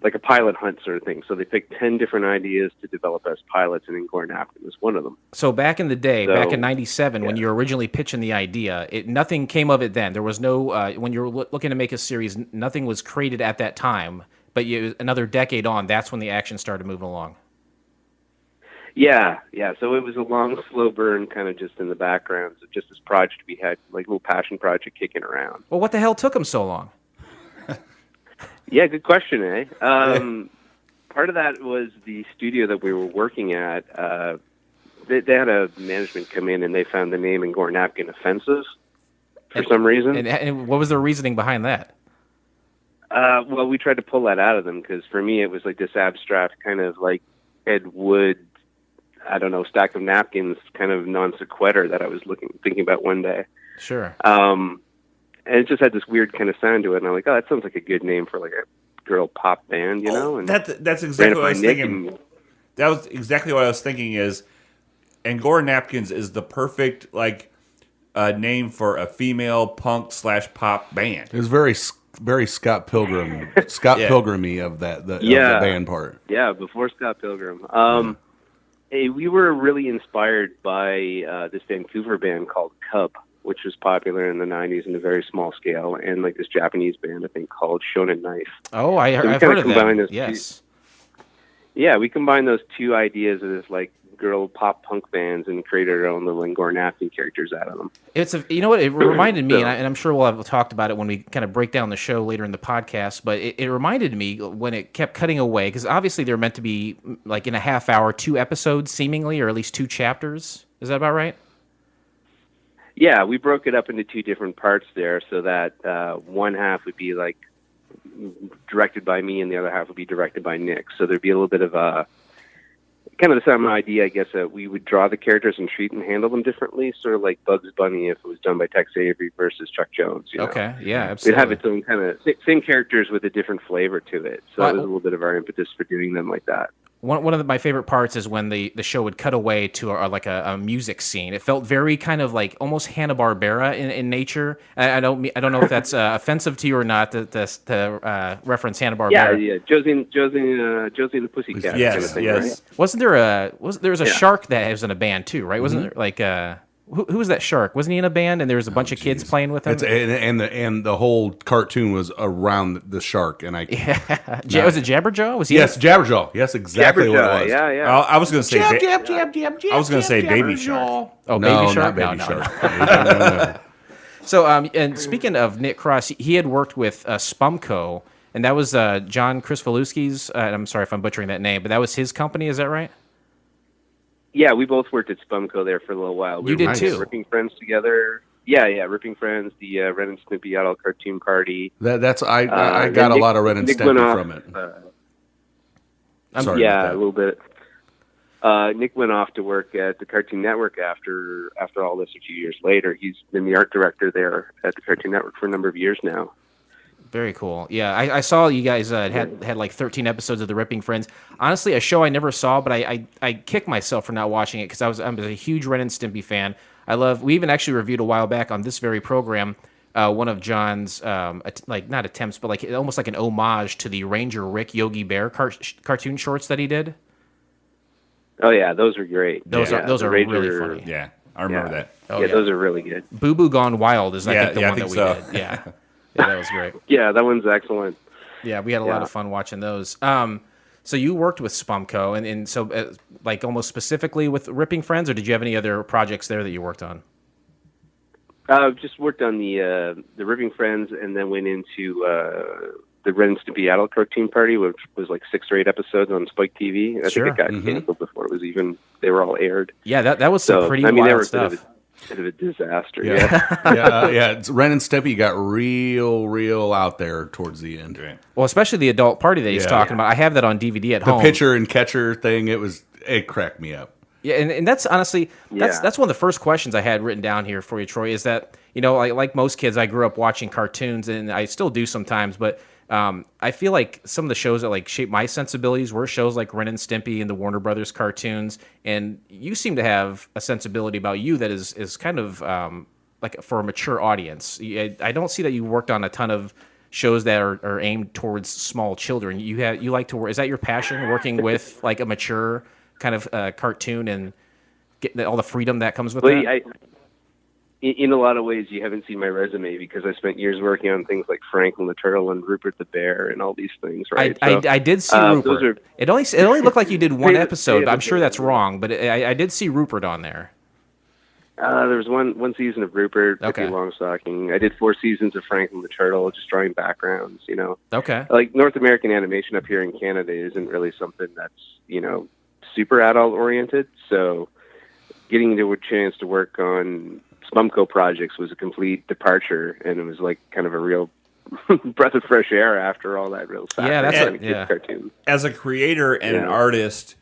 like a pilot hunt sort of thing. So they picked 10 different ideas to develop as pilots, and Angora Napkin was one of them. So back in the day, back in '97, when you were originally pitching the idea, nothing came of it then. There was no when you were looking to make a series, nothing was created at that time. But another decade on, that's when the action started moving along. Yeah. So it was a long, slow burn, kind of just in the background. So just this project we had, like a little passion project kicking around. Well, what the hell took them so long? Yeah, good question, eh? Part of that was the studio that we were working at. They had a management come in, and they found the name Angora Napkin offensive for some reason. And what was their reasoning behind that? Well, we tried to pull that out of them, because for me it was like this abstract kind of like Ed Wood, I don't know, stack of napkins kind of non sequitur that I was thinking about one day. Sure. And it just had this weird kind of sound to it, and I'm like, oh, that sounds like a good name for like a girl pop band, you know? And that's exactly what I was thinking. That was exactly what I was thinking. Is Angora Napkins is the perfect name for a female punk / pop band. It was very very Scott Pilgrim, Yeah. Pilgrimy of of the band part. Yeah, before Scott Pilgrim. Hey, we were really inspired by this Vancouver band called Cub, which was popular in the 90s in a very small scale, and like this Japanese band, I think, called Shonen Knife. Oh, So we I've kinda heard of combined them. those Yes. Yeah, we combined those two ideas of this like girl pop punk bands and created our own little Angora Napkin characters out of them. You know what, it reminded me, So- and I'm sure we'll have talked about it when we kind of break down the show later in the podcast, but it reminded me when it kept cutting away, because obviously they're meant to be like in a half hour, 2 episodes seemingly, or at least 2 chapters. Is that about right? Yeah, we broke it up into 2 different parts there, so that one half would be like directed by me, and the other half would be directed by Nick. So there'd be a little bit of a kind of the same idea, I guess, that we would draw the characters and treat and handle them differently, sort of like Bugs Bunny if it was done by Tex Avery versus Chuck Jones. You know? Okay, yeah, It'd absolutely. have its own kind of same characters with a different flavor to it. So Well, that was a little bit of our impetus for doing them like that. One of my favorite parts is when the show would cut away to a music scene. It felt very kind of like almost Hanna-Barbera in nature. I don't know if that's offensive to you or not to reference Hanna-Barbera. Yeah, Josie and the Pussycat Yes, kind of thing, yes. right? Wasn't there there was a Yeah. shark that was in a band too, right? Wasn't there like who was that shark? Wasn't he in a band and there was a bunch of kids playing with him? And the whole cartoon was around the shark, and was it Jabberjaw? Was he? Yes, Jabberjaw. Yes, exactly what it was. Yeah. I was going to say, Jab. I was going to say Baby Shark. Oh, No, Baby Shark. not Baby No. Shark. No. So, and speaking of Nick Cross, he had worked with Spumco, and that was John Krzyzewski's. I'm sorry if I'm butchering that name, but that was his company. Is that right? Yeah, we both worked at Spumco there for a little while. We You did were too. Ripping Friends together. Yeah, Ripping Friends, the Ren and Snoopy adult cartoon party. That's I And got a Nick- lot of Ren and Nick went Stimpy off, from it. Yeah, about a that. little bit. Nick went off to work at the Cartoon Network after all this a few years later. He's been the art director there at the Cartoon Network for a number of years now. Very cool. Yeah, I saw you guys had like 13 episodes of The Ripping Friends. Honestly, a show I never saw, but I kick myself for not watching it because I'm a huge Ren and Stimpy fan. We even actually reviewed a while back on this very program one of John's like not attempts, but like almost like an homage to the Ranger Rick Yogi Bear cartoon shorts that he did. Oh yeah, those are great. Those Yeah, are the really Ranger- funny. Yeah, I remember Yeah. that. Oh, yeah, yeah. those are really good. Boo Boo Gone Wild is I Yeah, think the yeah, I one think that so. we did. Yeah. Yeah, that was great. Yeah, that one's excellent. Yeah, we had a lot Yeah. of fun watching those. So you worked with Spumco, and so like almost specifically with Ripping Friends, or did you have any other projects there that you worked on? Just worked on the Ripping Friends, and then went into the Ren and Stimpy adult cartoon party, which was like 6 or 8 episodes on Spike TV. I Sure. think it got canceled before it was even they were all aired. Yeah, that was some So pretty I mean, they wild were stuff. a bit of a disaster. Yeah, yeah. It's Ren and Stimpy got real out there towards the end. Well, especially the adult party that he's Yeah. talking about. I have that on DVD at The home. pitcher and catcher thing, it cracked me up. Yeah, and that's honestly Yeah. that's one of the first questions I had written down here for you, Troy. Is that like most kids, I grew up watching cartoons, and I still do sometimes, but I feel like some of the shows that like shaped my sensibilities were shows like Ren and Stimpy and the Warner Brothers cartoons, and you seem to have a sensibility about you that is kind of like for a mature audience. I don't see that you worked on a ton of shows that are aimed towards small children. You like to work. Is that your passion, working with like a mature kind of cartoon and getting all the freedom that comes with Well, that? in a lot of ways, you haven't seen my resume because I spent years working on things like Franklin the Turtle and Rupert the Bear and all these things, right? I did see those Rupert. are- It only looked like you did one Pay the- episode. pay the I'm sure that's bill. wrong, but I did see Rupert on there. There was one season of Rupert, Okay. Pippi Longstocking. I did 4 seasons of Franklin the Turtle, just drawing backgrounds, Okay. Like North American animation up here in Canada isn't really something that's, super adult oriented. So getting to a chance to work on Spumco projects was a complete departure, and it was like kind of a real breath of fresh air after all that real Yeah, that's kind what- of kids yeah. cartoon. As a creator and an Yeah. artist,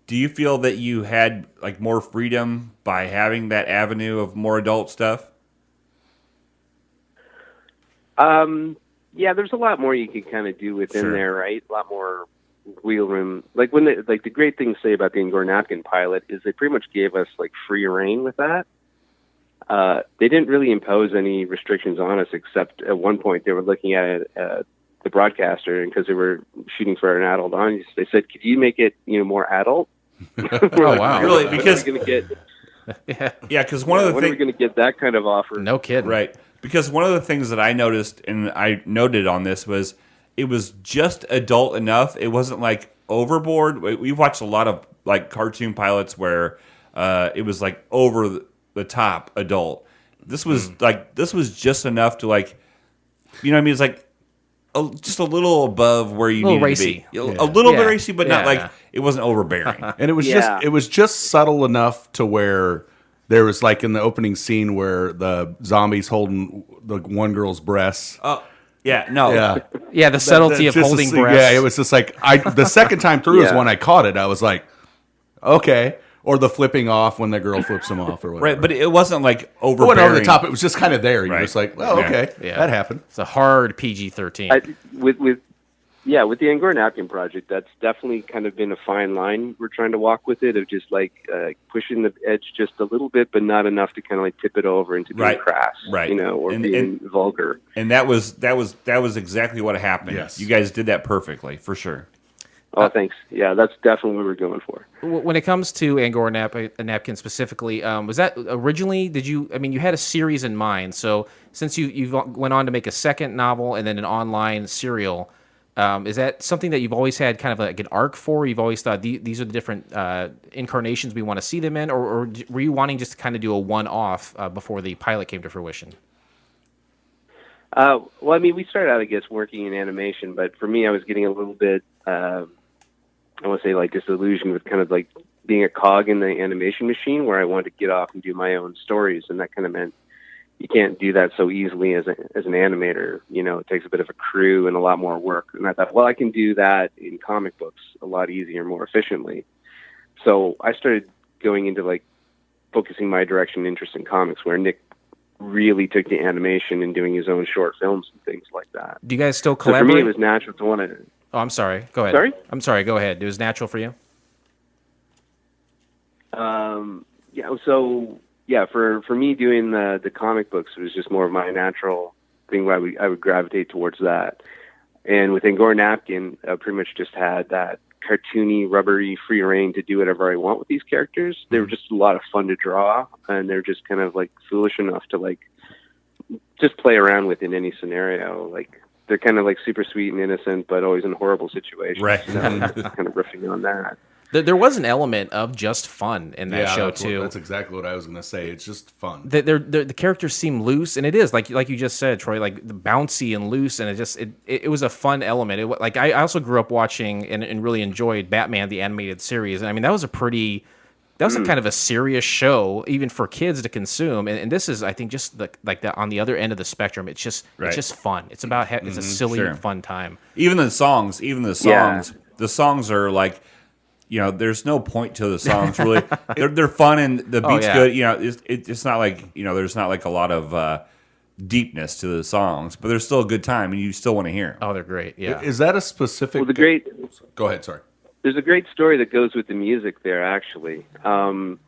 do you feel that you had like more freedom by having that avenue of more adult stuff? Yeah, there's a lot more you can kind of do within Sure. there, right? A lot more wheel room. Like the great thing to say about the Angora Napkin pilot is they pretty much gave us like free reign with that. they didn't really impose any restrictions on us, except at one point they were looking at it, the broadcaster, and because they were shooting for an adult audience, they said, "Could you make it, more adult?" Oh wow! Really? When Because are we gonna get, yeah, because one of the when are we things, going to get that kind of offer? No kidding. right? Because one of the things that I noticed and I noted on this was it was just adult enough. It wasn't like overboard. We've watched a lot of like cartoon pilots where it was like over the top adult. This was this was just enough to like, you know what I mean? It's like just a little above where you A little need racy. to be. A little bit Yeah. racy, but not Yeah. like it wasn't overbearing. And it was Yeah. just subtle enough to where there was like in the opening scene where the zombies holding the one girl's breasts. Oh, yeah, no. Yeah. Yeah, the subtlety of Just holding this- breasts. Yeah, it was just like the second time through is Yeah. when I caught it. I was like, okay. Or the flipping off when the girl flips him off or whatever. Right, but it wasn't like It overbearing. went over the top. It was just kind of there. You're Right. just like, oh, Yeah. okay, Yeah. that happened. It's a hard PG-13. With the Angora Napkin project, that's definitely kind of been a fine line we're trying to walk with it, of just like pushing the edge just a little bit, but not enough to kind of like tip it over into being Right. crass, Right. or And- being vulgar. And that was exactly what happened. Yes. You guys did that perfectly, for sure. Oh, thanks. Yeah, that's definitely what we're going for. When it comes to Angora Napkin specifically, was that originally, you had a series in mind, so since you went on to make a second novel and then an online serial, is that something that you've always had kind of like an arc for? You've always thought these are the different incarnations we want to see them in, or were you wanting just to kind of do a one-off before the pilot came to fruition? Well, I mean, we started out, I guess, working in animation, but for me, I was getting a little bit, I want to say, like, disillusioned with kind of like being a cog in the animation machine, where I wanted to get off and do my own stories, and that kind of meant you can't do that so easily as an animator. It takes a bit of a crew and a lot more work. And I thought, well, I can do that in comic books a lot easier, more efficiently. So I started going into like focusing my direction interest in comics, where Nick really took the animation and doing his own short films and things like that. Do you guys still So for collaborate? me, it was natural to want to. Oh, I'm sorry. Go ahead. Sorry? I'm sorry. Go ahead. It was natural for you? For me, doing the comic books was just more of my natural thing, where I would gravitate towards that. And with Angora Napkin, I pretty much just had that cartoony, rubbery, free reign to do whatever I want with these characters. They were just a lot of fun to draw, and they're just kind of like foolish enough to like just play around with in any scenario. Like, they're kind of like super sweet and innocent, but always in horrible situations. Right. Just kind of riffing on that. There was an element of just fun in that show, too. That's exactly what I was going to say. It's just fun. The characters seem loose, and it is like you just said, Troy, like the bouncy and loose, and it was a fun element. I also grew up watching and really enjoyed Batman the animated series, and I mean that was a kind of a serious show even for kids to consume, and this is, I think, just on the other end of the spectrum. It's just fun. It's about it's a silly, Sure. fun time. Even the songs, the songs are like, there's no point to the songs really. they're fun and the beat's yeah. good. It's not like there's not like a lot of deepness to the songs, but there's still a good time and you still want to hear 'em. Oh, they're great. Yeah. Is that a specific? Well, Go ahead. Sorry. there's a great story that goes with the music there, actually. Remember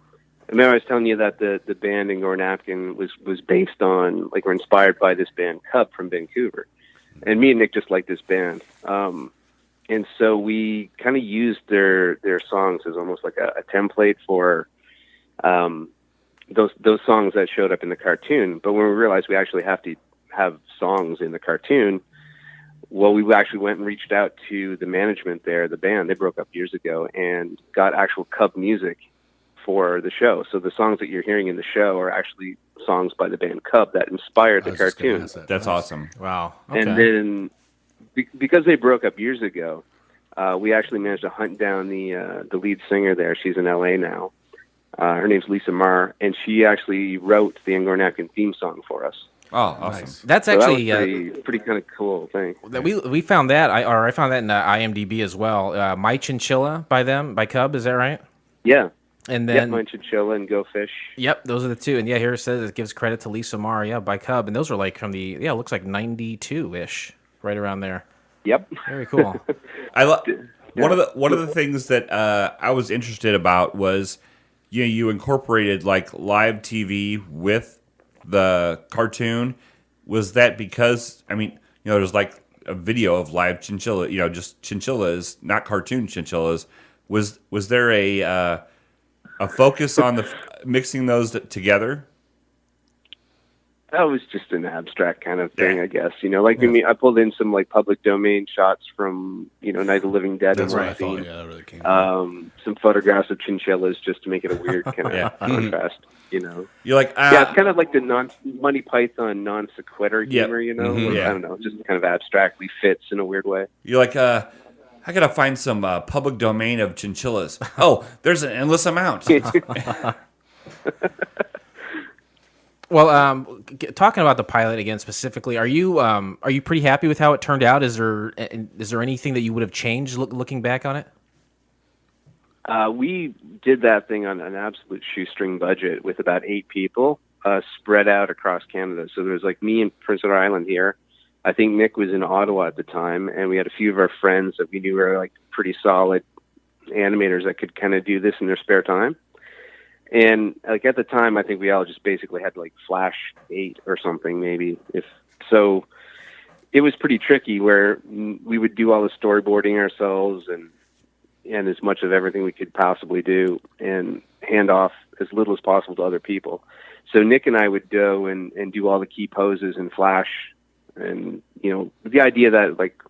I was telling you that the band Angora Napkin was based on, like, or inspired by this band Cub from Vancouver. And me and Nick just like this band. And so we kind of used their songs as almost like a template for those songs that showed up in the cartoon. But when we realized we actually have to have songs in the cartoon, well, we actually went and reached out to the management there, the band. They broke up years ago, and got actual Cub music for the show. So the songs that you're hearing in the show are actually songs by the band Cub that inspired the cartoon. That's awesome. Wow. Okay. And then, because they broke up years ago, we actually managed to hunt down the lead singer there. She's in LA now. Her name's Lisa Marr, and she actually wrote the Angora Napkin theme song for us. Oh, awesome. That's So that actually was pretty kind of cool thing. we found that. I found that in IMDb as well. My Chinchilla by Cub. Is that right? Yeah. And Yeah, then Mine Chinchilla and Go Fish. Yep, those are the two. And yeah, here it says it gives credit to Lisa Marr, by Cub. And those are like from it looks like 92-ish, right around there. Yep. Very cool. One of the things that I was interested about was you incorporated like live TV with the cartoon, was that because, I mean, there's like a video of live chinchilla, just chinchillas, not cartoon chinchillas. Was there a focus on the mixing those together? That was just an abstract kind of thing, I guess. I pulled in some like public domain shots from, Night of the Living Dead. That's and what I thought. Yeah, that really came out. Some photographs of chinchillas just to make it a weird kind of contrast. You're like, it's kind of like the Monty Python non sequitur humor. Mm-hmm. I don't know, just kind of abstractly fits in a weird way. You're like, I gotta find some public domain of chinchillas. Oh, there's an endless amount. Well, talking about the pilot again specifically, are you pretty happy with how it turned out? Is there anything that you would have changed looking back on it? We did that thing on an absolute shoestring budget with about 8 people spread out across Canada. So there was like me in Prince Edward Island here. I think Nick was in Ottawa at the time, and we had a few of our friends that we knew were like pretty solid animators that could kind of do this in their spare time. And like at the time, I think we all just basically had like Flash 8 or something, maybe. So it was pretty tricky where we would do all the storyboarding ourselves and as much of everything we could possibly do and hand off as little as possible to other people. So Nick and I would go and do all the key poses in Flash, and the idea that like,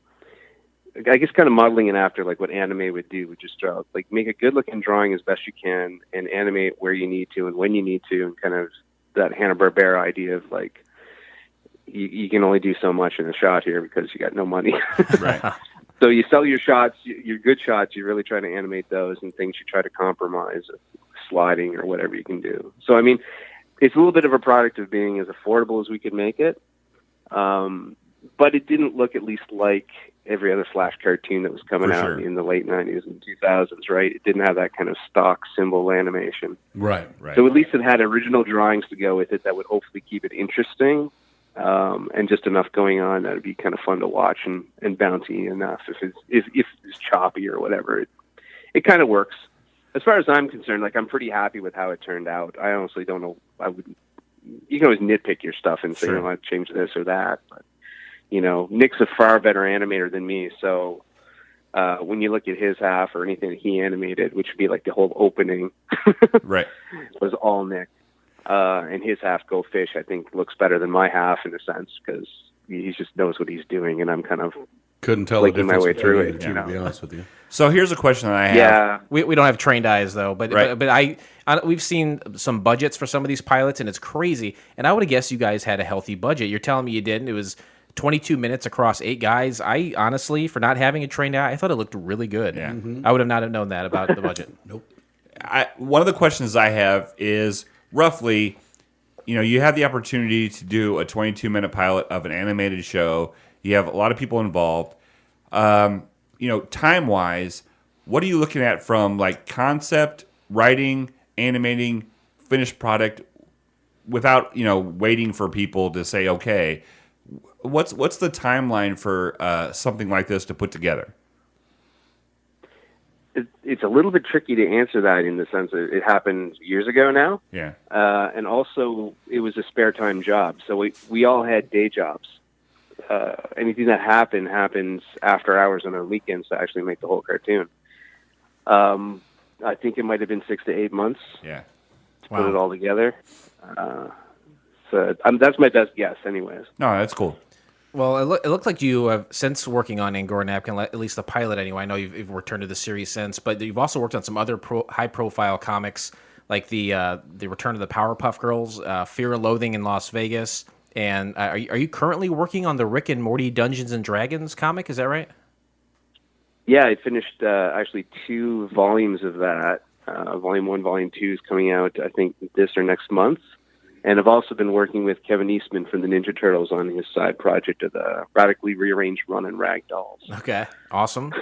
I guess kind of modeling it after like what anime would do, would just draw, like make a good looking drawing as best you can and animate where you need to and when you need to, and kind of that Hanna-Barbera idea of like, you can only do so much in a shot here because you got no money. Right. So you sell your shots, your good shots, you really try to animate those, and things you try to compromise, sliding or whatever you can do. So, I mean, it's a little bit of a product of being as affordable as we could make it. But it didn't look at least like every other Flash cartoon that was coming out in the late 90s and 2000s, right? It didn't have that kind of stock symbol animation. Right. So at least it had original drawings to go with it that would hopefully keep it interesting, and just enough going on that would be kind of fun to watch and bouncy enough. If it's choppy or whatever, it kind of works. As far as I'm concerned, like I'm pretty happy with how it turned out. I honestly don't know. You can always nitpick your stuff and say, I'd change this or that, but Nick's a far better animator than me. So when you look at his half or anything that he animated, which would be like the whole opening, right, was all Nick. And his half, Go Fish, I think looks better than my half in a sense because he just knows what he's doing, and I'm kind of couldn't tell the difference my way through between it. the two, to be honest with you. So here's a question that I have. Yeah, we don't have trained eyes though, but Right. but I we've seen some budgets for some of these pilots, and it's crazy. And I would have guessed you guys had a healthy budget. You're telling me you didn't. It was 22 minutes across 8 guys. I honestly, for not having a trained eye, I thought it looked really good. Yeah. I would have not have known that about the budget. Nope. One of the questions I have is roughly, you have the opportunity to do a 22-minute pilot of an animated show. You have a lot of people involved. Time-wise, what are you looking at from like concept, writing, animating, finished product, without waiting for people to say okay? What's the timeline for something like this to put together? It's a little bit tricky to answer that in the sense that it happened years ago now. Yeah. And also, it was a spare time job. So we all had day jobs. Anything that happens after hours on our weekends to actually make the whole cartoon. I think it might have been 6 to 8 months. Yeah. To put it all together. So that's my best guess, anyways. No, that's cool. Well, it looked like you have, since working on Angora Napkin, at least the pilot anyway, I know you've returned to the series since, but you've also worked on some other high-profile comics, like the Return of the Powerpuff Girls, Fear and Loathing in Las Vegas, and are you currently working on the Rick and Morty Dungeons and Dragons comic? Is that right? Yeah, I finished actually 2 volumes of that. Volume 1, Volume 2 is coming out, I think, this or next month. And I've also been working with Kevin Eastman from the Ninja Turtles on his side project of the radically rearranged Run and Rag dolls. Okay, awesome.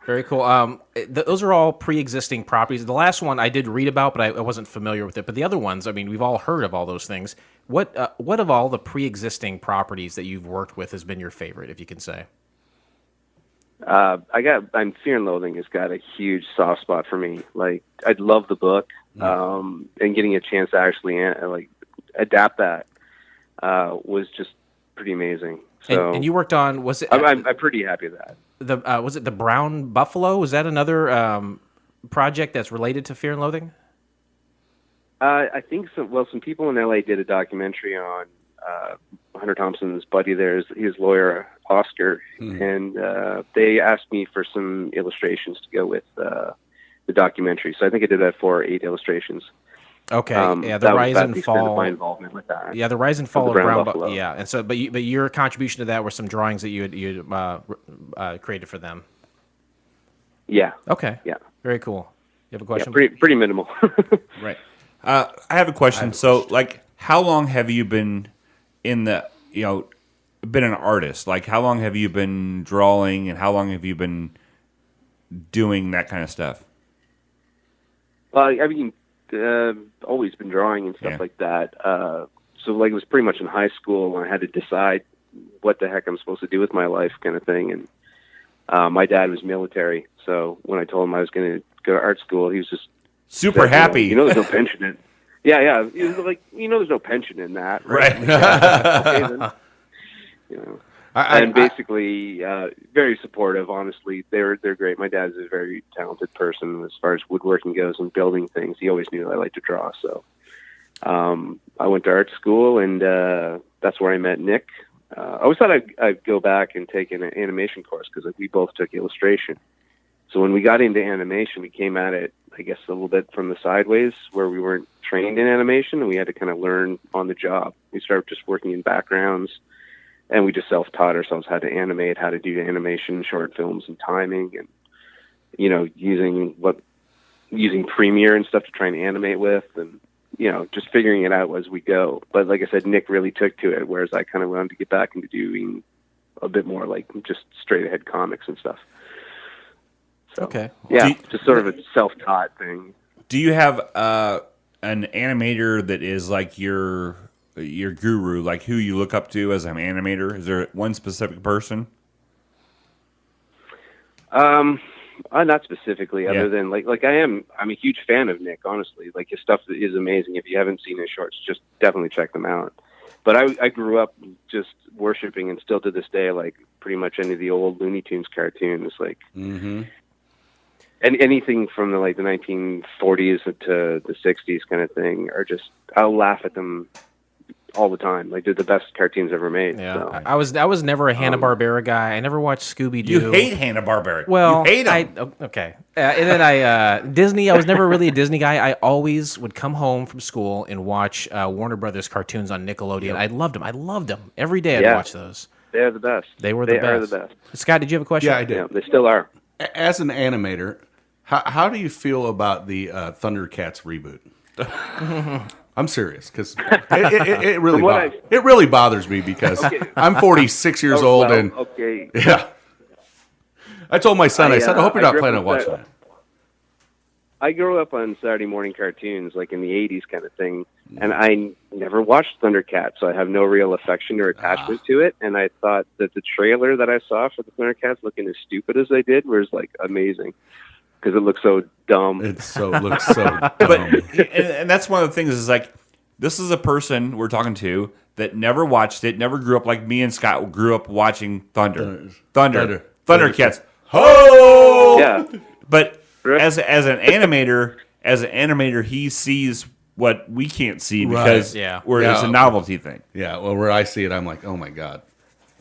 Very cool. Those are all pre-existing properties. The last one I did read about, but I wasn't familiar with it. But the other ones, I mean, we've all heard of all those things. What of all the pre-existing properties that you've worked with has been your favorite, if you can say? Fear and Loathing has got a huge soft spot for me. Like, I love the book, and getting a chance to actually adapt that was just pretty amazing. So And you worked on, was it I'm pretty happy with that. was it the Brown Buffalo? Was that another project that's related to Fear and Loathing? I think some people in LA did a documentary on Hunter Thompson's buddy there, his lawyer Oscar, and they asked me for some illustrations to go with the documentary. So I think I did that for 8 illustrations. Okay, yeah, the that rise was and the extent of fall. my involvement with that. Yeah, the rise and fall the of Brown Brown Buffalo. Yeah, and so, but your contribution to that were some drawings that you created for them. Yeah. Okay. Yeah. Very cool. You have a Yeah, question? pretty minimal. Right. I have a question. So, like, how long have you been been an artist? Like, how long have you been drawing, and how long have you been doing that kind of stuff? Well, I mean, always been drawing and stuff like that. So, like, it was pretty much in high school when I had to decide what the heck I'm supposed to do with my life, kind of thing. And my dad was military, so when I told him I was going to go to art school, he was just Super happy. You know, there's no pension in. Yeah. He was like, there's no pension in that, right? Right. Okay, then. You know. And basically, very supportive. Honestly, they're great. My dad's a very talented person as far as woodworking goes and building things. He always knew I liked to draw, so I went to art school, and that's where I met Nick. I always thought I'd go back and take an animation course because we both took illustration. So when we got into animation, we came at it, I guess, a little bit from the sideways, where we weren't trained in animation, and we had to kind of learn on the job. We started just working in backgrounds. And we just self-taught ourselves how to animate, how to do animation, short films, and timing, and using Premiere and stuff to try and animate with, and just figuring it out as we go. But like I said, Nick really took to it, whereas I kind of wanted to get back into doing a bit more like just straight ahead comics and stuff. So, Okay. Yeah, just sort of a self-taught thing. Do you have an animator that is like your guru, like who you look up to as an animator? Is there one specific person? Not specifically, other than like I'm a huge fan of Nick, honestly. Like, his stuff is amazing. If you haven't seen his shorts, just definitely check them out. But I grew up just worshiping, and still to this day, like pretty much any of the old Looney Tunes cartoons, like and anything from the 1940s to the 60s kind of thing, are just, I'll laugh at them all the time. Like, they're the best cartoons ever made. Yeah, so. I was never a Hanna-Barbera guy. I never watched Scooby-Doo. You hate Hanna-Barbera. Well, you hate them. Okay. And then Disney, I was never really a Disney guy. I always would come home from school and watch Warner Brothers cartoons on Nickelodeon. Yep. I loved them. Every day I'd watch those. They're the best. They are the best. Scott, did you have a question? Yeah, I did. Yeah, they still are. As an animator, how do you feel about the Thundercats reboot? I'm serious, because it really bothers me, because I'm 46 years old, and yeah. I told my son, I said, I hope you're not planning on watching that. I grew up on Saturday morning cartoons, like in the 80s kind of thing, and I never watched Thundercats, so I have no real affection or attachment to it, and I thought that the trailer that I saw for the Thundercats, looking as stupid as they did, was like amazing, because it looks so dumb. Looks so dumb. But and that's one of the things, is like, this is a person we're talking to that never watched it, never grew up like me and Scott grew up watching Thundercats. Ho! Yeah. But as an animator, he sees what we can't see, because it's a novelty thing. Yeah, well, where I see it, I'm like, oh my god,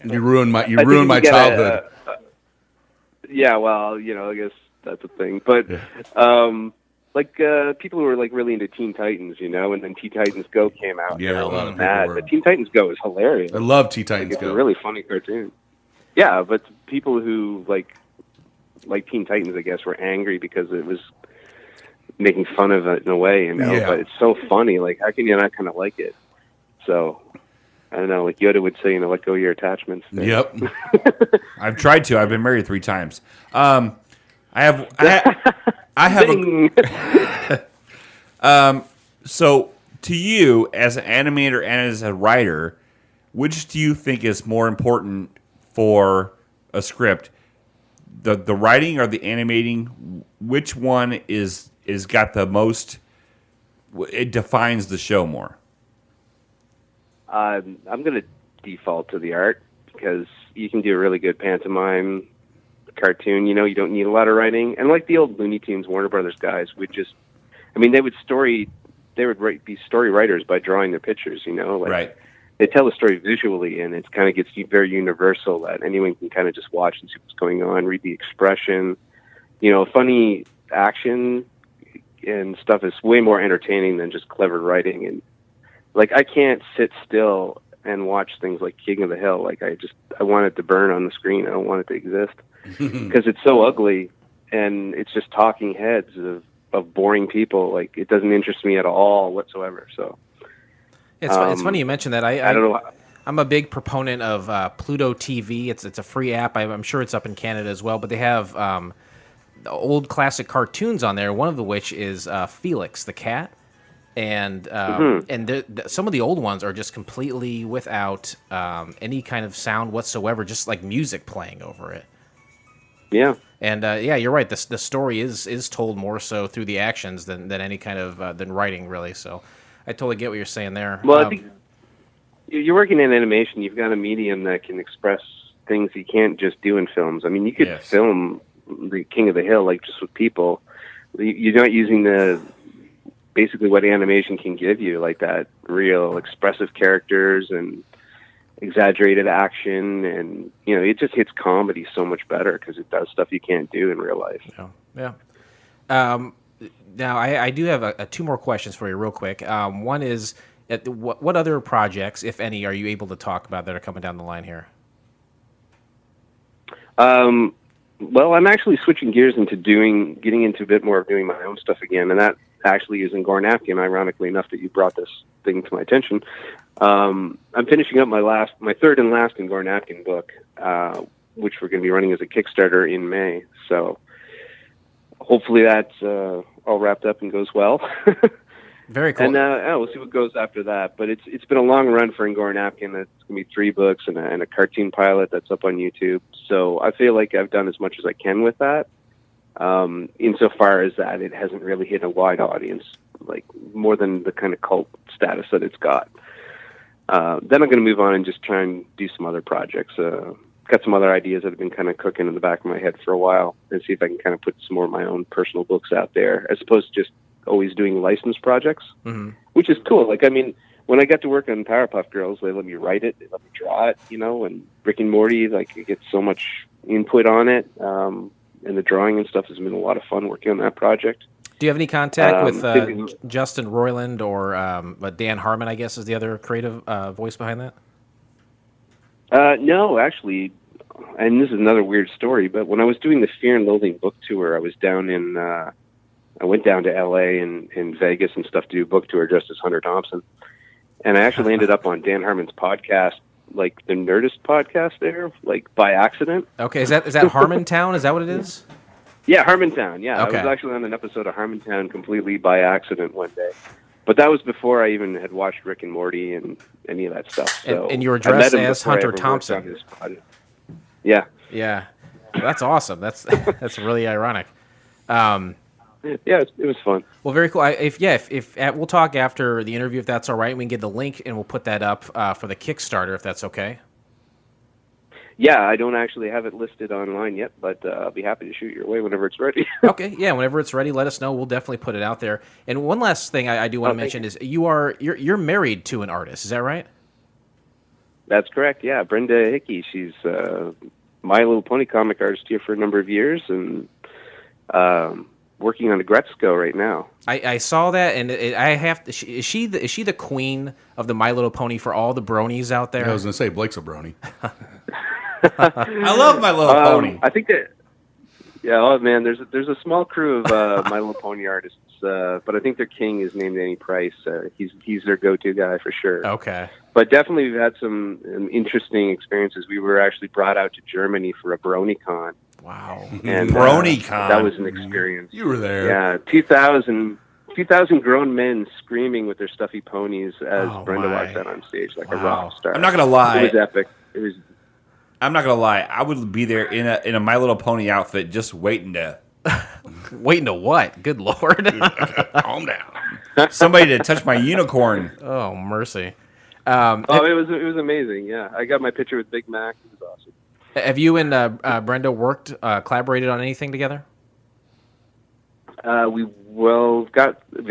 you ruined my childhood. Yeah, well, I guess that's a thing, but people who were like really into Teen Titans, and then Teen Titans Go came out. Yeah, a lot of people mad. were. But Teen Titans Go is hilarious. I love Teen Titans Go. It's a really funny cartoon. Yeah, but people who like Teen Titans, I guess, were angry because it was making fun of it in a way, But it's so funny. Like, how can you not kind of like it? So, I don't know. Like Yoda would say, let go of your attachments. Yep. I've tried to. I've been married 3 times. I have so, to you, as an animator and as a writer, which do you think is more important for a script? The writing or the animating? Which one is got the most? It defines the show more. I'm going to default to the art because you can do a really good pantomime cartoon. You know, you don't need a lot of writing. And like the old Looney Tunes, Warner Brothers guys would just, I mean, they would be story writers by drawing their pictures, you know, like Right. they tell the story visually, and it kind of gets very universal that anyone can kind of just watch and see what's going on, read the expression. You know, funny action and stuff is way more entertaining than just clever writing. And like, I can't sit still and watch things like King of the Hill. Like, I want it to burn on the screen. I don't want it to exist because it's so ugly, and it's just talking heads of boring people. Like, it doesn't interest me at all whatsoever. So It's funny you mentioned that. I don't know. I'm a big proponent of Pluto TV. It's a free app. I'm sure it's up in Canada as well. But they have old classic cartoons on there. One of which is Felix the cat, and some of the old ones are just completely without any kind of sound whatsoever, just like music playing over it. Yeah. And yeah, you're right. The story is told more so through the actions than any kind of than writing, really. So I totally get what you're saying there. Well, I think you're working in animation. You've got a medium that can express things you can't just do in films. I mean, you could film the King of the Hill like just with people. You're not using basically what animation can give you, like that real expressive characters and exaggerated action, and you know, it just hits comedy so much better because it does stuff you can't do in real life. Yeah. Now, I do have two more questions for you real quick. One is, what other projects, if any, are you able to talk about that are coming down the line here? Well, I'm actually switching gears into getting into a bit more of doing my own stuff again, and that actually is Angora Napkin, ironically enough that you brought this thing to my attention. I'm finishing up my third and last Angora Napkin book, which we're going to be running as a Kickstarter in May. So hopefully that's all wrapped up and goes well. Very cool. And we'll see what goes after that. But it's been a long run for Angora Napkin. It's going to be 3 books and a cartoon pilot that's up on YouTube. So I feel like I've done as much as I can with that. Insofar as that it hasn't really hit a wide audience, like more than the kind of cult status that it's got. Then I'm going to move on and just try and do some other projects. Got some other ideas that have been kind of cooking in the back of my head for a while, and see if I can kind of put some more of my own personal books out there, as opposed to just always doing licensed projects, which is cool. Like, I mean, when I got to work on Powerpuff Girls, they let me write it, they let me draw it, you know, and Rick and Morty, like, you get so much input on it, and the drawing and stuff has been a lot of fun working on that project. Do you have any contact with Justin Roiland or Dan Harmon, I guess, is the other creative voice behind that? No, actually, and this is another weird story, but when I was doing the Fear and Loathing book tour, I was I went down to L.A. and Vegas and stuff to do a book tour dressed as Hunter Thompson. And I actually ended up on Dan Harmon's podcast, like the Nerdist podcast there, like by accident. Okay, is that Harmontown? Is that what it is? Yeah, Harmontown, yeah. Okay. I was actually on an episode of Harmontown completely by accident one day. But that was before I even had watched Rick and Morty and any of that stuff. So and you were dressed as Hunter Thompson. Yeah. Yeah. Well, that's awesome. That's really ironic. Yeah, it was fun. Well, very cool. We'll talk after the interview if that's all right. We can get the link and we'll put that up for the Kickstarter if that's okay. Yeah, I don't actually have it listed online yet, but I'll be happy to shoot your way whenever it's ready. Okay, yeah, whenever it's ready, let us know. We'll definitely put it out there. And one last thing I do want to mention is you're married to an artist. Is that right? That's correct. Yeah, Brenda Hickey. She's My Little Pony comic artist here for a number of years, and working on a Gretzko right now. I saw that, and I have to. Is she the queen of the My Little Pony for all the bronies out there? I was going to say Blake's a brony. I love My Little Pony. I think that. Yeah, oh man, there's a small crew of My Little Pony artists, but I think their king is named Danny Price. He's their go-to guy for sure. Okay. But definitely we've had some interesting experiences. We were actually brought out to Germany for a BronyCon. Wow. And BronyCon. That was an experience. You were there. Yeah, 2,000 grown men screaming with their stuffy ponies as Brenda walks out on stage like a rock star. I'm not gonna lie. It was epic. I'm not gonna lie. I would be there in a My Little Pony outfit, just waiting to. Waiting to what? Good Lord. Calm down. Somebody to touch my unicorn. Oh, mercy. It was amazing. Yeah, I got my picture with Big Mac. It was awesome. Have you and Brenda collaborated on anything together? We've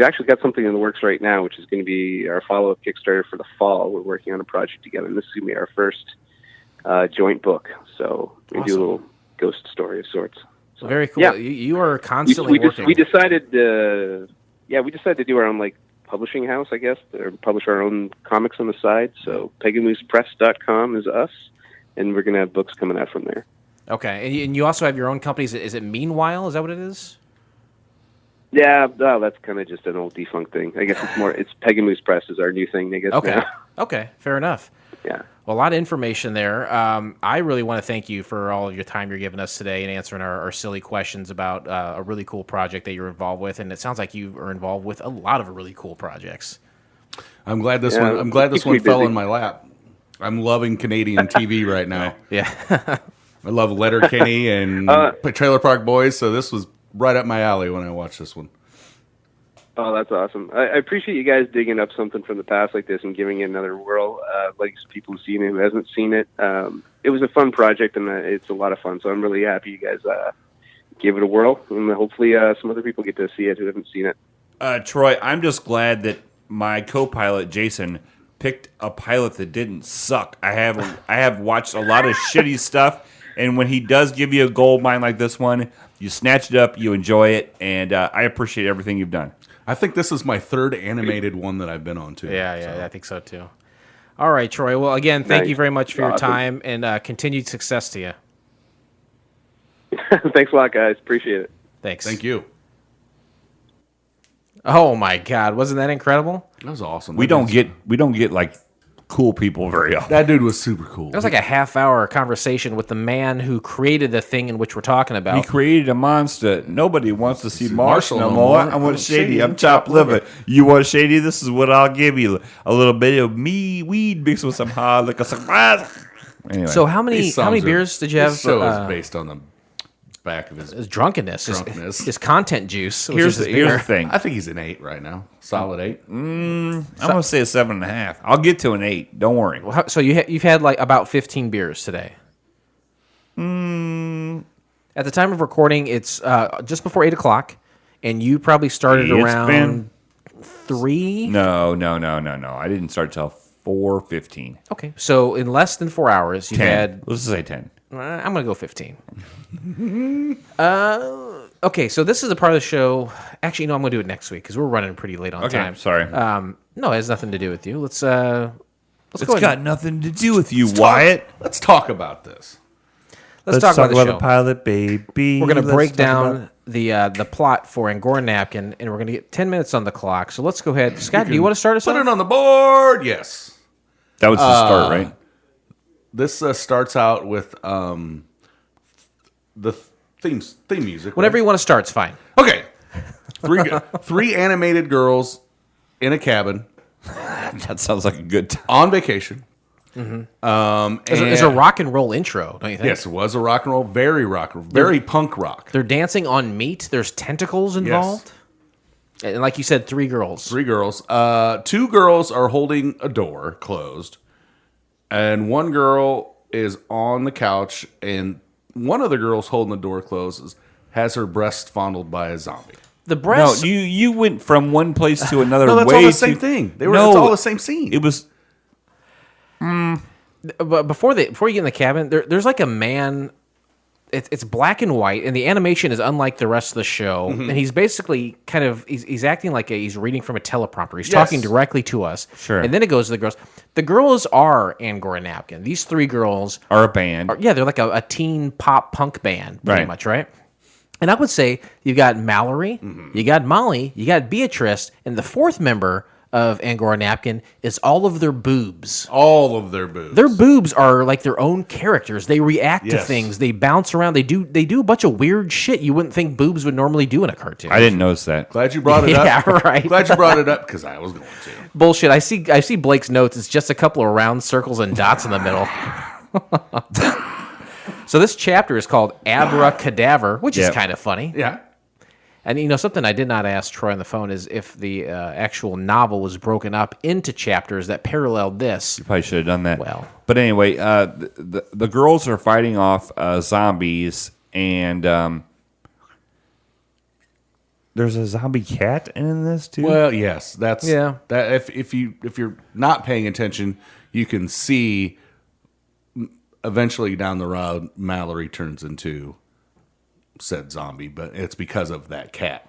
actually got something in the works right now, which is going to be our follow-up Kickstarter for the fall. We're working on a project together, and this is going to be our first joint book. So we do a little ghost story of sorts. So, Very cool. Yeah. You are constantly working. We decided to do our own publishing house, I guess, or publish our own comics on the side. So pegamoosepress.com is us, and we're going to have books coming out from there. Okay, and you also have your own company. Is it Meanwhile? Is that what it is? Yeah, that's kind of just an old defunct thing. I guess it's Pegamoose Press is our new thing, I guess, Okay. now. Okay, fair enough. Yeah. Well, a lot of information there. I really want to thank you for all of your time you're giving us today and answering our silly questions about a really cool project that you're involved with. And it sounds like you are involved with a lot of really cool projects. I'm glad this one fell in my lap. I'm loving Canadian TV right now. Yeah. I love Letterkenny and Trailer Park Boys, so this was right up my alley when I watched this one. Oh, that's awesome. I appreciate you guys digging up something from the past like this and giving it another whirl, like people who've seen it, who hasn't seen it. It was a fun project, and it's a lot of fun, so I'm really happy you guys gave it a whirl, and hopefully some other people get to see it who haven't seen it. Troy, I'm just glad that my co-pilot, Jason, picked a pilot that didn't suck. I have watched a lot of shitty stuff, and when he does give you a gold mine like this one, you snatch it up, you enjoy it, and I appreciate everything you've done. I think this is my third animated one that I've been on, too. Yeah, I think so, too. All right, Troy. Well, again, thank you very much for your Awesome. time, and continued success to you. Thanks a lot, guys. Appreciate it. Thanks. Thank you. Oh, my God. Wasn't that incredible? That was awesome. We don't get like cool people very often. That dude was super cool. It was like a half-hour conversation with the man who created the thing in which we're talking about. He created a monster. Nobody wants to see Marshall Marshall no no more. more. I want Shady. I'm chopped liver. You want Shady? This is what I'll give you. A little bit of me weed mixed with some hard liquor. Anyway. So how many These songs beers did you have? This show is based on the back of his drunkenness. His content juice. Which here's is the beer. thing. I think he's an 8 right now. Solid 8. I'm gonna say a 7.5. I'll get to an 8. Don't worry. Well, so you've had like about 15 beers today. At the time of recording, it's just before 8 o'clock, and you probably started It's around been- 3. No. I didn't start till 4:15. Okay, so in less than 4 hours, you 10. had. Let's just say 10. I'm gonna go 15. Okay, so this is a part of the show. Actually, no, I'm gonna do it next week because we're running pretty late on Okay, time. sorry. No, it has nothing to do with you. Let's go It's ahead. got nothing to do with you, Wyatt. Let's talk about this. Let's talk about the show. pilot, baby. We're going to break down the plot for Angora Napkin, and we're going to get 10 minutes on the clock. So let's go ahead. Scott, do you want to start us Put off? it on the board. Yes. That was the start, right? This starts out with the theme music. Whenever right? you want to start, it's fine. Okay. Three animated girls in a cabin That sounds like a good time. on vacation. It's a rock and roll intro, don't you think? Yes, it was a rock and roll, very punk rock. They're dancing on meat. There's tentacles involved. And like you said, 3 girls. 3 girls. 2 girls are holding a door closed, and 1 girl is on the couch, and one of the girls holding the door closed has her breast fondled by a zombie. The No, breasts. you went from one place to another. No, that's way all the same too- thing. It's No, all the same scene. It was. But before you get in the cabin, there's like a man. It's black and white, and the animation is unlike the rest of the show. And he's basically kind of he's acting like he's reading from a teleprompter. He's talking directly to us. Sure. And then it goes to the girls. The girls are Angora Napkin. These 3 girls Are a band. yeah, they're like a teen pop punk band, pretty Right. much, right? And I would say you got Mallory, you got Molly, you got Beatrice, and the 4th member of Angora Napkin is all of their boobs. all of their boobs. Their boobs are like their own characters. They react to Yes. things. They bounce around. They do a bunch of weird shit you wouldn't think boobs would normally do in a cartoon. I didn't notice that. Glad you brought it up. Yeah, right. Glad you brought it up because I was going to. Bullshit. I see Blake's notes. It's just a couple of round circles and dots in the middle. So this chapter is called Abracadaver, which is Yep. kind of funny. Yeah. And something I did not ask Troy on the phone is if the actual novel was broken up into chapters that paralleled this. You probably should have done that. Well. But anyway, the girls are fighting off zombies, and there's a zombie cat in this too. Well, yes, that's Yeah. That if you're not paying attention, you can see eventually down the road Mallory turns into said zombie, but it's because of that cat.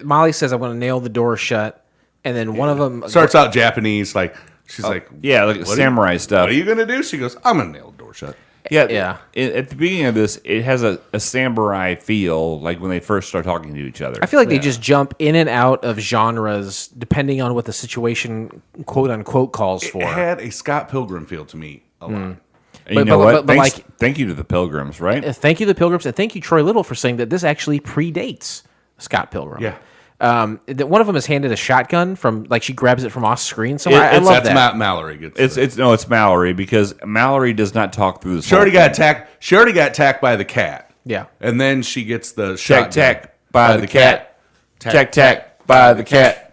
Molly says, "I'm going to nail the door shut," and then one of them Starts out Japanese, like she's like, yeah, like "What are samurai you- stuff. What are you gonna do?" She goes, "I'm gonna nail the door shut." Yeah. At the beginning of this, it has a samurai feel, like when they first start talking to each other. I feel like they just jump in and out of genres depending on what the situation, quote unquote, calls for. It had a Scott Pilgrim feel to me a lot. And but- you know but- what? but Thank you to the Pilgrims, right? Thank you, the Pilgrims, and thank you, Troy Little, for saying that this actually predates Scott Pilgrim. Yeah. That one of them is handed a shotgun from, like, she grabs it from off screen. So I love That's that. Mallory gets It's Mallory, because Mallory does not talk through this. She already got attacked. She already got attacked by the cat. Yeah. And then she gets the Tack shotgun tack by the cat. Tack, Tack tack by the cat.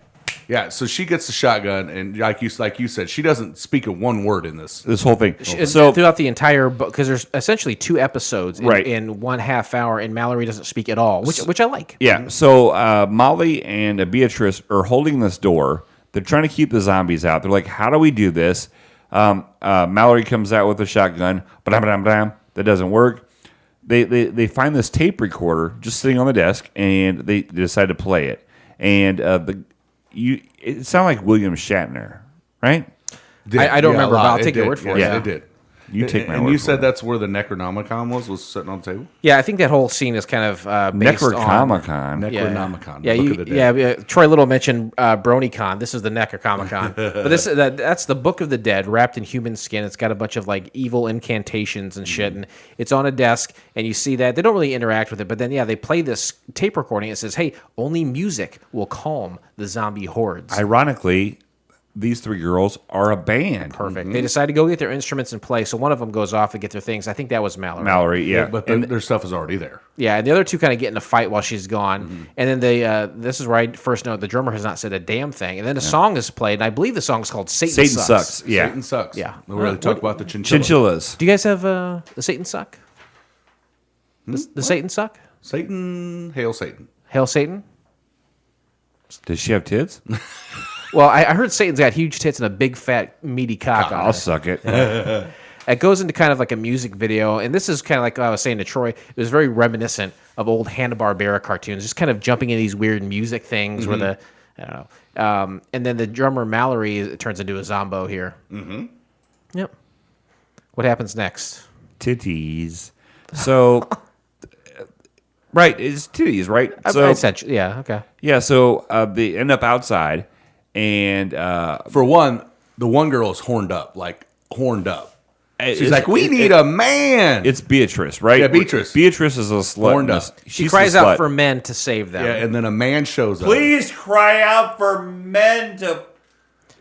Yeah, so she gets the shotgun, and like you said, she doesn't speak a one word in this. This whole thing. So throughout the entire book, because there's essentially 2 episodes Right. in 1/2 hour, and Mallory doesn't speak at all, which I like. Yeah. So Molly and Beatrice are holding this door. They're trying to keep the zombies out. They're like, "How do we do this?" Mallory comes out with a shotgun. Ba-dam-ba-dam-ba-dam. That doesn't work. They find this tape recorder just sitting on the desk, and they decide to play it. And it sounded like William Shatner, right? I don't remember, a lot. but I'll It take your did. word for it. Yeah, Yeah. it did. You take my and word you for said it. that's where the Necronomicon was sitting on the table? Yeah, I think that whole scene is kind of based on... Necronomicon. Necronomicon. Yeah, Look at the dead. Troy Little mentioned BronyCon. This is the Necronomicon. But that's the Book of the Dead wrapped in human skin. It's got a bunch of like evil incantations and shit, and it's on a desk, and you see that. They don't really interact with it, but then, they play this tape recording. It says, hey, only music will calm the zombie hordes. Ironically, these 3 girls are a band. Perfect. They decide to go get their instruments and play, so one of them goes off and get their things. I think that was Mallory. Mallory, yeah. But their stuff is already there. Yeah, and the other 2 kind of get in a fight while she's gone. And then this is where I first know the drummer has not said a damn thing. And then a song is played, and I believe the song is called Satan Sucks. Yeah. Satan sucks. Yeah. We really talk about the chinchilla. Chinchillas. Do you guys have the Satan Suck? The Satan Suck? Satan, hail Satan. Hail Satan? Does she have tits? Well, I heard Satan's got huge tits and a big, fat, meaty cock on I'll it. suck it. It goes into kind of like a music video, and this is kind of like I was saying to Troy, it was very reminiscent of old Hanna-Barbera cartoons, just kind of jumping in these weird music things where I don't know. And then the drummer Mallory turns into a zombo here. Mm-hmm. Yep. What happens next? Titties. So, right, it's titties, right? So, Essentially, yeah, okay. yeah, so they end up outside, and For one, the one girl is horned up. She's it's- like, we need a man. it's Beatrice, right? Yeah, Beatrice. Beatrice is a slut. Horned up. She cries out for men to save them. Yeah, and then a man shows up. Please cry out for men to.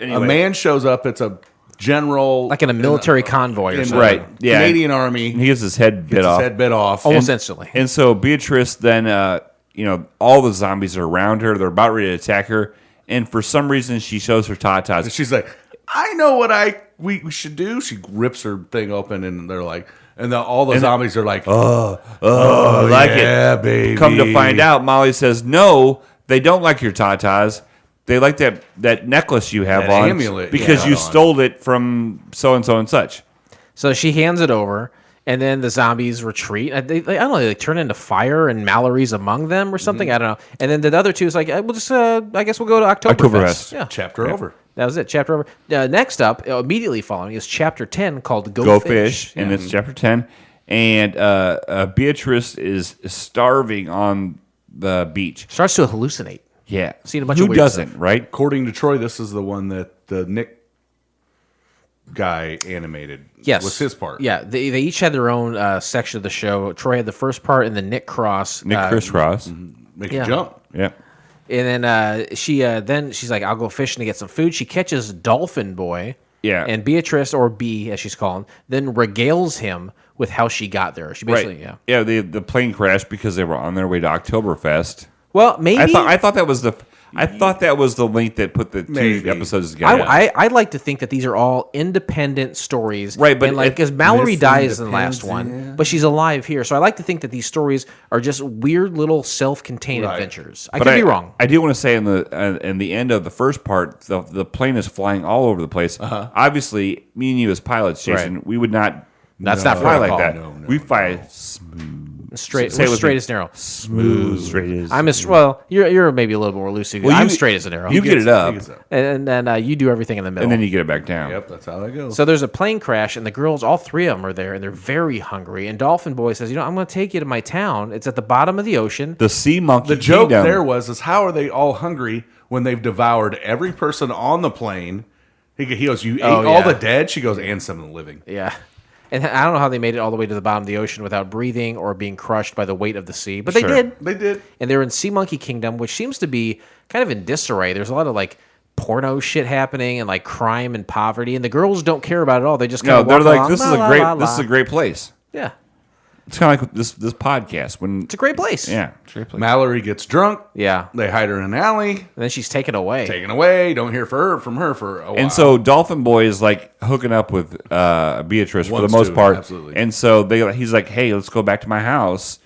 Anyway. A man shows up. It's a general. Like in a military convoy or in something. the Right, yeah. Canadian Army. He gets his head bit Gets off. his head bit off. Almost instantly. And so Beatrice then, all the zombies are around her. They're about ready to attack her. And for some reason, she shows her tatas. She's like, I know what we should do. She rips her thing open, and they're like, all the zombies are like, I like yeah, it. baby. Come to find out, Molly says, no, they don't like your tatas. They like that necklace you have That on amulet because you you have on. stole it from so-and-so and such. So she hands it over, and then the zombies retreat. They I don't know, they turn into fire, and Mallory's among them or something. I don't know. And then the other 2 is like, we'll just, I guess we'll go to Oktoberfest. Oktoberfest. Yeah, Chapter over. that was it. Chapter over. Next up, immediately following, is Chapter 10 called Go fish, and it's chapter 10. And Beatrice is starving on the beach. Starts to hallucinate. Yeah. Seen a bunch Who of weird doesn't, stuff. right? According to Troy, this is the one that the Nick guy animated. Yes. Was his part. Yeah, they each had their own section of the show. Troy had the first part, and then Nick Cross. Nick Crisscross. Make Yeah. you jump. Yeah. And then she's like, I'll go fishing to get some food. She catches Dolphin Boy. Yeah. And Beatrice, or B as she's called, then regales him with how she got there. She basically, Yeah, the plane crashed because they were on their way to Oktoberfest. Well, maybe I thought that was the link that put the two episodes together. I'd like to think that these are all independent stories, Right, but because Mallory Missing dies in the depends, last one, yeah. but she's alive here. So I like to think that these stories are just weird little self-contained Right. adventures. I But could be wrong. I do want to say in the end of the first part, the plane is flying all over the place. Obviously, me and you as pilots, Jason, Right. we would not. That's not fly like protocol. that. We fly smooth. Straight, Say it with straight me. as an arrow. Smooth, straight as. I'm as well. You're maybe a little more loosey. Well, I'm you- straight as an arrow. You get it up, and then you do everything in the middle. and then you get it back down. Yep, that's how that goes. So there's a plane crash, and the girls, all three of them, are there, and they're very hungry. And Dolphin Boy says, I'm going to take you to my town. It's at the bottom of the ocean. The sea monkey. The joke kingdom. there is how are they all hungry when they've devoured every person on the plane? He goes, you ate all the dead? She goes, and some of the living. Yeah. And I don't know how they made it all the way to the bottom of the ocean without breathing or being crushed by the weight of the sea. But they did. They did. And they're in Sea Monkey Kingdom, which seems to be kind of in disarray. There's a lot of like porno shit happening and like crime and poverty. And the girls don't care about it all. They just kind No, of they're walk like, along, this is la, a la, great. la, la. This is a great place. Yeah. It's kind of like this podcast when It's a great place. yeah, it's a great place. Mallory gets drunk. Yeah. They hide her in an alley. And then she's taken away. Taken away. Don't hear from her for a while. And so Dolphin Boy is like hooking up with Beatrice for the Wants most to, part. absolutely. And so he's like, hey, let's go back to my house,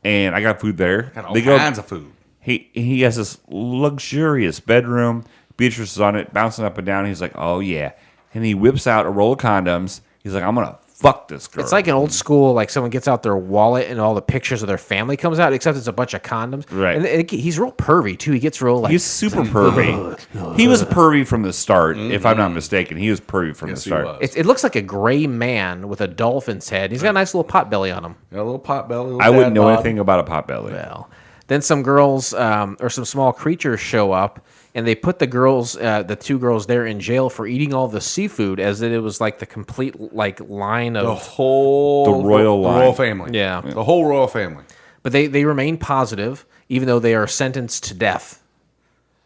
and I got food there. Got all They go. kinds of food. He has this luxurious bedroom. Beatrice is on it, bouncing up and down. He's like, oh yeah, and he whips out a roll of condoms. He's like, I'm gonna fuck this girl. It's like an old school, like someone gets out their wallet and all the pictures of their family comes out, except it's a bunch of condoms. Right. And he's real pervy, too. He gets real, like... He's super pervy. He was pervy from the start, if I'm not mistaken. He was pervy from the Yes, he start. was. It looks like a gray man with a dolphin's head. He's got a nice little pot belly on him. Got a little pot belly. Little I wouldn't dad know bod. anything about a potbelly. Well, then some girls or some small creatures show up, and they put the girls, the two girls there in jail for eating all the seafood, as it was like the complete like line of... The whole The royal line. royal family. Yeah. The whole royal family. But they remain positive, even though they are sentenced to death.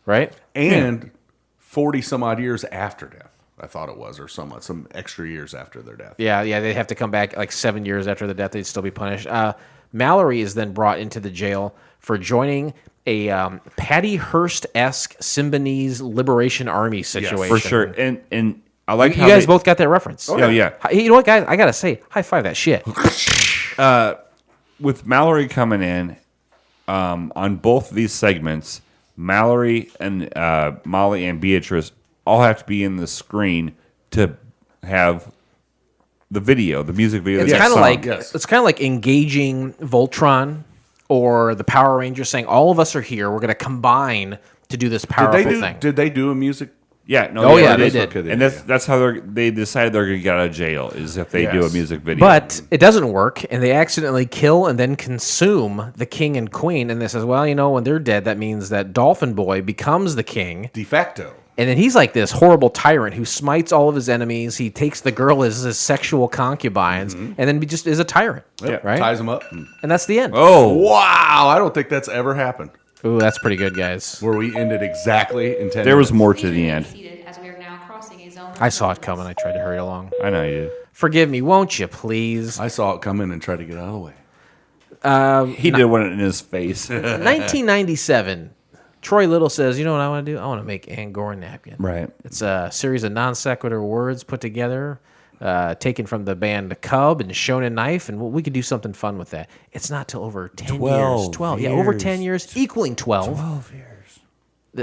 Right? And 40 some odd years after death. I thought it was, or some extra years after their death. Yeah, they have to come back like 7 years after the death. They'd still be punished. Mallory is then brought into the jail for joining a Patty Hearst-esque Symbionese Liberation Army situation. For sure. And I like You how guys they- both got that reference. Oh, yeah. You know what, guys? I got to say, high five that shit. With Mallory coming in on both of these segments, Mallory and Molly and Beatrice all have to be in the screen to have the video, the music video. It's the kind of song. like yes. it's kind of like engaging Voltron or the Power Rangers, saying all of us are here. We're going to combine to do this powerful thing. Did they do a music? Yeah, no, Oh, yeah, yeah, they did. did. Okay, And that's how they decided they're going to get out of jail is if they do a Yes. music video. But it doesn't work, and they accidentally kill and then consume the king and queen. And they says, well, when they're dead, that means that Dolphin Boy becomes the king. De facto. And then he's like this horrible tyrant who smites all of his enemies. He takes the girl as his sexual concubines, and then just is a tyrant, Yep. right? Ties them up. And that's the end. oh, Wow. I don't think that's ever happened. Ooh, that's pretty good, guys. Where we ended exactly in 10 there was minutes. more to the end. As we are now crossing a zone. I saw it coming. I tried to hurry along. I know you did. Forgive me, won't you, please? I saw it come in and try to get out of the way. He did one in his face. 1997. Troy Little says, you know what I want to do? I want to make Angora Napkin. Right. It's a series of non sequitur words put together, taken from the band Cub and Shonen Knife, and we could do something fun with that. It's not till over 10 years. 12. Yeah, over 10 years, equaling 12. 12 years.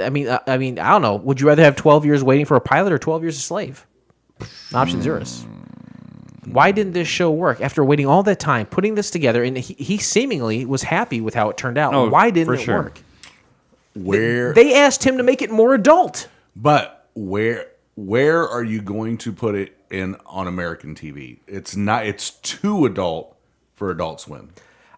I mean, I don't know. Would you rather have 12 years waiting for a pilot or 12 years a slave? Option zeros. Why didn't this show work? After waiting all that time, putting this together, and he seemingly was happy with how it turned out. Oh, Why didn't for it sure. work? They asked him to make it more adult. But where are you going to put it in on American TV? It's not. It's too adult for Adult Swim.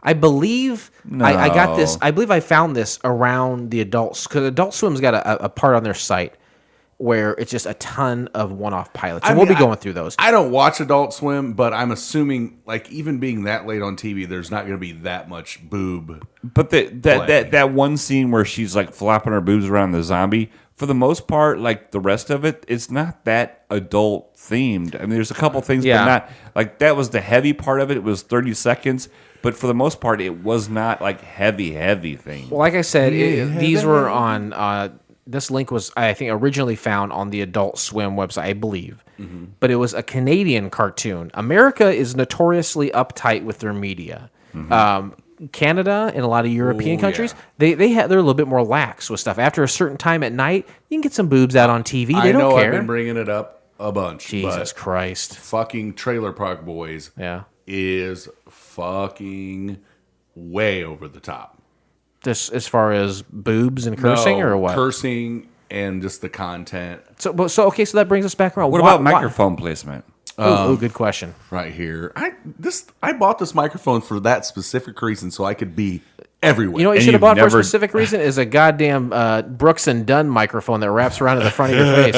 I believe I got this. I believe I found this around the adults because Adult Swim's got a part on their site where it's just a ton of one-off pilots. And we'll be going through those. I don't watch Adult Swim, but I'm assuming, like, even being that late on TV, there's not going to be that much boob. But that one scene where she's like flopping her boobs around the zombie, for the most part, like the rest of it, it's not that adult themed. I mean, there's a couple things, but not like that was the heavy part of it. It was 30 seconds, but for the most part, it was not like heavy thing. Well, like I said, these were on. This link was, I think, originally found on the Adult Swim website, I believe. Mm-hmm. But it was a Canadian cartoon. America is notoriously uptight with their media. Mm-hmm. Canada and a lot of European countries, they're a little bit more lax with stuff. After a certain time at night, you can get some boobs out on TV. They don't care. I've been bringing it up a bunch. Jesus Christ. Fucking Trailer Park Boys is fucking way over the top. This, as far as boobs and cursing, or what? Cursing and just the content. So that brings us back around. What about microphone placement? Good question. Right here. I bought this microphone for that specific reason, so I could be everywhere. You know what you should have bought for a specific reason? Is a goddamn Brooks and Dunn microphone that wraps around in the front of your face.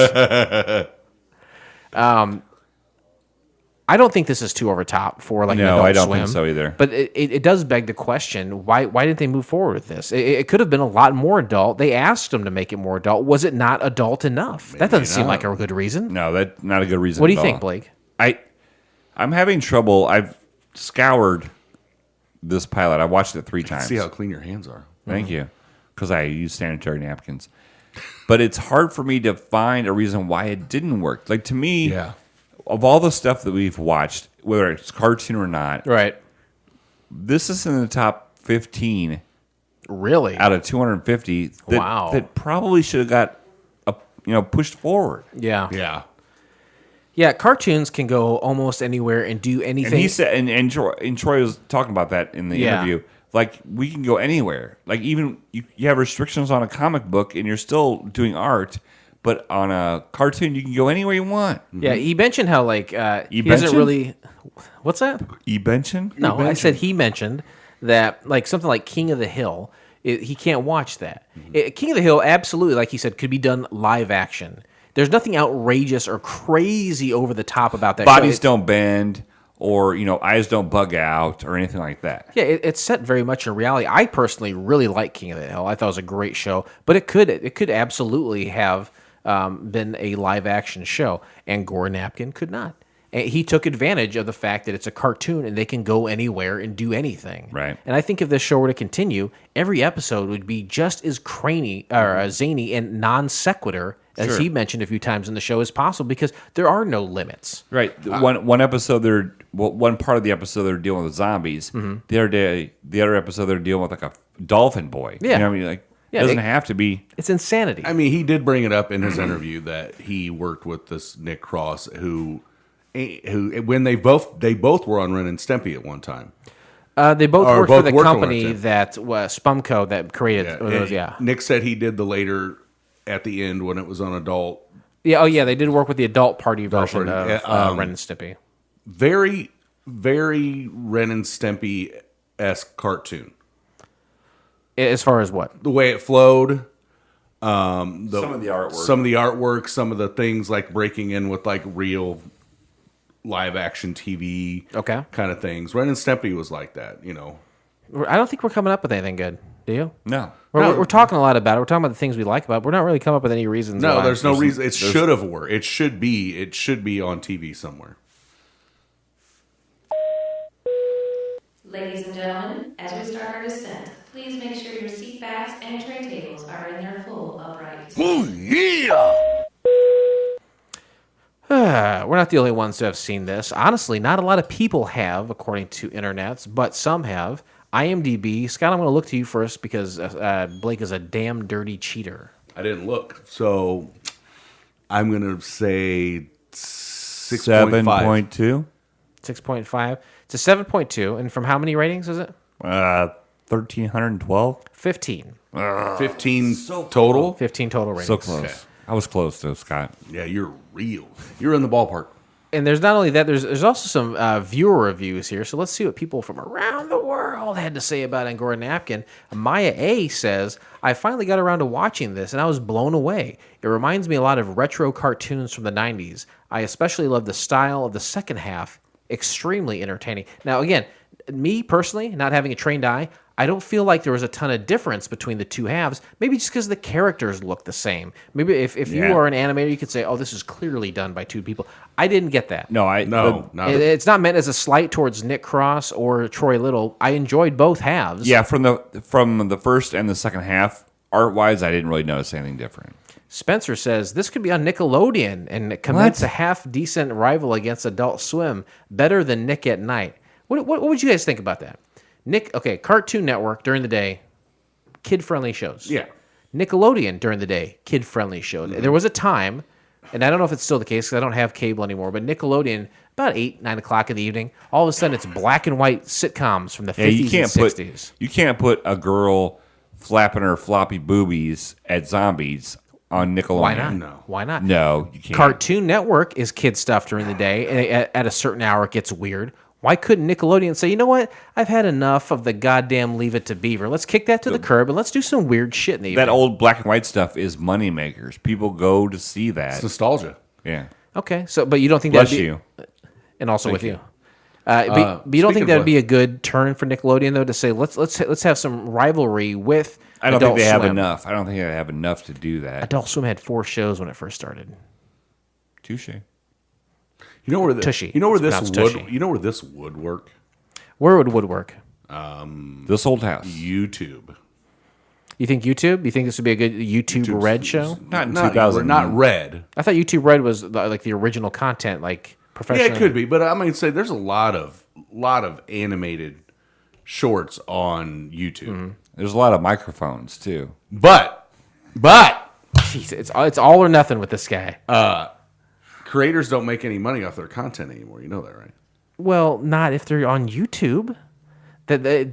I don't think this is too over top for like an Adult I don't Swim, think so either. But it does beg the question: why didn't they move forward with this? It could have been a lot more adult. They asked them to make it more adult. Was it not adult enough? That doesn't seem like a good reason. No, that's not a good reason. What do you think, Blake? I'm having trouble. I've scoured this pilot. I watched it 3 times. See how clean your hands are. Thank you, because I use sanitary napkins. But it's hard for me to find a reason why it didn't work. Like, to me, of all the stuff that we've watched, whether it's cartoon or not, right? This is in the top 15. Really? Out of 250. That probably should have got pushed forward. Yeah. Yeah, cartoons can go almost anywhere and do anything. And he said, and Troy was talking about that in the interview. Like, we can go anywhere. Like, even you have restrictions on a comic book, and you're still doing art. But on a cartoon, you can go anywhere you want. Yeah, he mentioned how he doesn't really. What's that? E-bention? No, I said he mentioned that like something like King of the Hill, he can't watch that. King of the Hill, absolutely, like he said, could be done live action. There's nothing outrageous or crazy over the top about that. Bodies don't bend, or eyes don't bug out, or anything like that. Yeah, it's set very much in reality. I personally really like King of the Hill. I thought it was a great show, but it could absolutely have been a live action show. Angora Napkin could not. And he took advantage of the fact that it's a cartoon and they can go anywhere and do anything. Right. And I think if this show were to continue, every episode would be just as zany and non sequitur as he mentioned a few times in the show as possible, because there are no limits. Right. One episode one part of the episode they're dealing with zombies. Mm-hmm. The other episode they're dealing with like a dolphin boy. Yeah. You know what I mean? Like, it doesn't have to be. It's insanity. I mean, he did bring it up in his interview that he worked with this Nick Cross, who when they both were on Ren and Stimpy at one time. They both worked for the company that was Spumco that created those. Yeah. Nick said he did the later at the end when it was on adult. Yeah. Oh, yeah. They did work with the adult party version of Ren and Stimpy. Very, very Ren and Stimpy-esque cartoon. As far as what? The way it flowed. Some of the artwork. Some of the things like breaking in with like real live action TV kind of things. Ren and Stimpy was like that, I don't think we're coming up with anything good. Do you? No. We're talking a lot about it. We're talking about the things we like about it. We're not really coming up with any reasons. No, there's no reason. It should have worked. It should be on TV somewhere. Ladies and gentlemen, as we start our descent, please make sure your seat backs and tray tables are in their full upright position. We're not the only ones who have seen this. Honestly, not a lot of people have, according to internets, but some have. IMDb. Scott, I'm going to look to you first because Blake is a damn dirty cheater. I didn't look, so I'm going to say 6.5. 6.5. It's a 7.2. And from how many ratings is it? 1,312. 15. 15 total? 15 total ratings. So close. Okay. I was close, though, Scott. Yeah, you're real. You're in the ballpark. And there's not only that, there's also some viewer reviews here. So let's see what people from around the world had to say about Angora Napkin. Maya A says, I finally got around to watching this, and I was blown away. It reminds me a lot of retro cartoons from the 90s. I especially love the style of the second half. Extremely entertaining. Now, again, me personally, not having a trained eye, I don't feel like there was a ton of difference between the two halves. Maybe just because the characters look the same. Maybe if you are an animator, you could say, "Oh, this is clearly done by two people." I didn't get that. No. It's not meant as a slight towards Nick Cross or Troy Little. I enjoyed both halves. Yeah, from the first and the second half, art wise, I didn't really notice anything different. Spencer says this could be on Nickelodeon and commence a half decent rival against Adult Swim, better than Nick at Night. What would you guys think about that? Cartoon Network during the day, kid-friendly shows. Yeah. Nickelodeon during the day, kid-friendly shows. There was a time, and I don't know if it's still the case because I don't have cable anymore, but Nickelodeon, about 8, 9 o'clock in the evening, all of a sudden it's black and white sitcoms from the 50s and 60s. You can't put a girl flapping her floppy boobies at zombies on Nickelodeon. Why not? No. Why not? No, you can't. Cartoon Network is kid stuff during the day, and at a certain hour it gets weird. Why couldn't Nickelodeon say, you know what? I've had enough of the goddamn Leave It to Beaver. Let's kick that to the curb and let's do some weird shit in the evening. That old black and white stuff is money makers. People go to see that. It's nostalgia. Yeah. Okay, but you don't think Bless that'd be... you. And also with you. But you don't think that'd be a good turn for Nickelodeon, though, to say, let's have some rivalry with I don't Adult think they have Swim. enough. I don't think they have enough to do that. Adult Swim had 4 shows when it first started. Touche. You know where Tushy. You know where It's this pronounced would. Tushy. You know where this would work. Where would Woodwork? This old house. YouTube. You think YouTube? You think this would be a good YouTube Red show? Not in 2000. Not Red. I thought YouTube Red was like the original content, like professional. Yeah, it could be, but I mean, say there's a lot of animated shorts on YouTube. Mm-hmm. There's a lot of microphones, too. But Jeez, it's all or nothing with this guy. creators don't make any money off their content anymore. You know that, right? Well, not if they're on YouTube.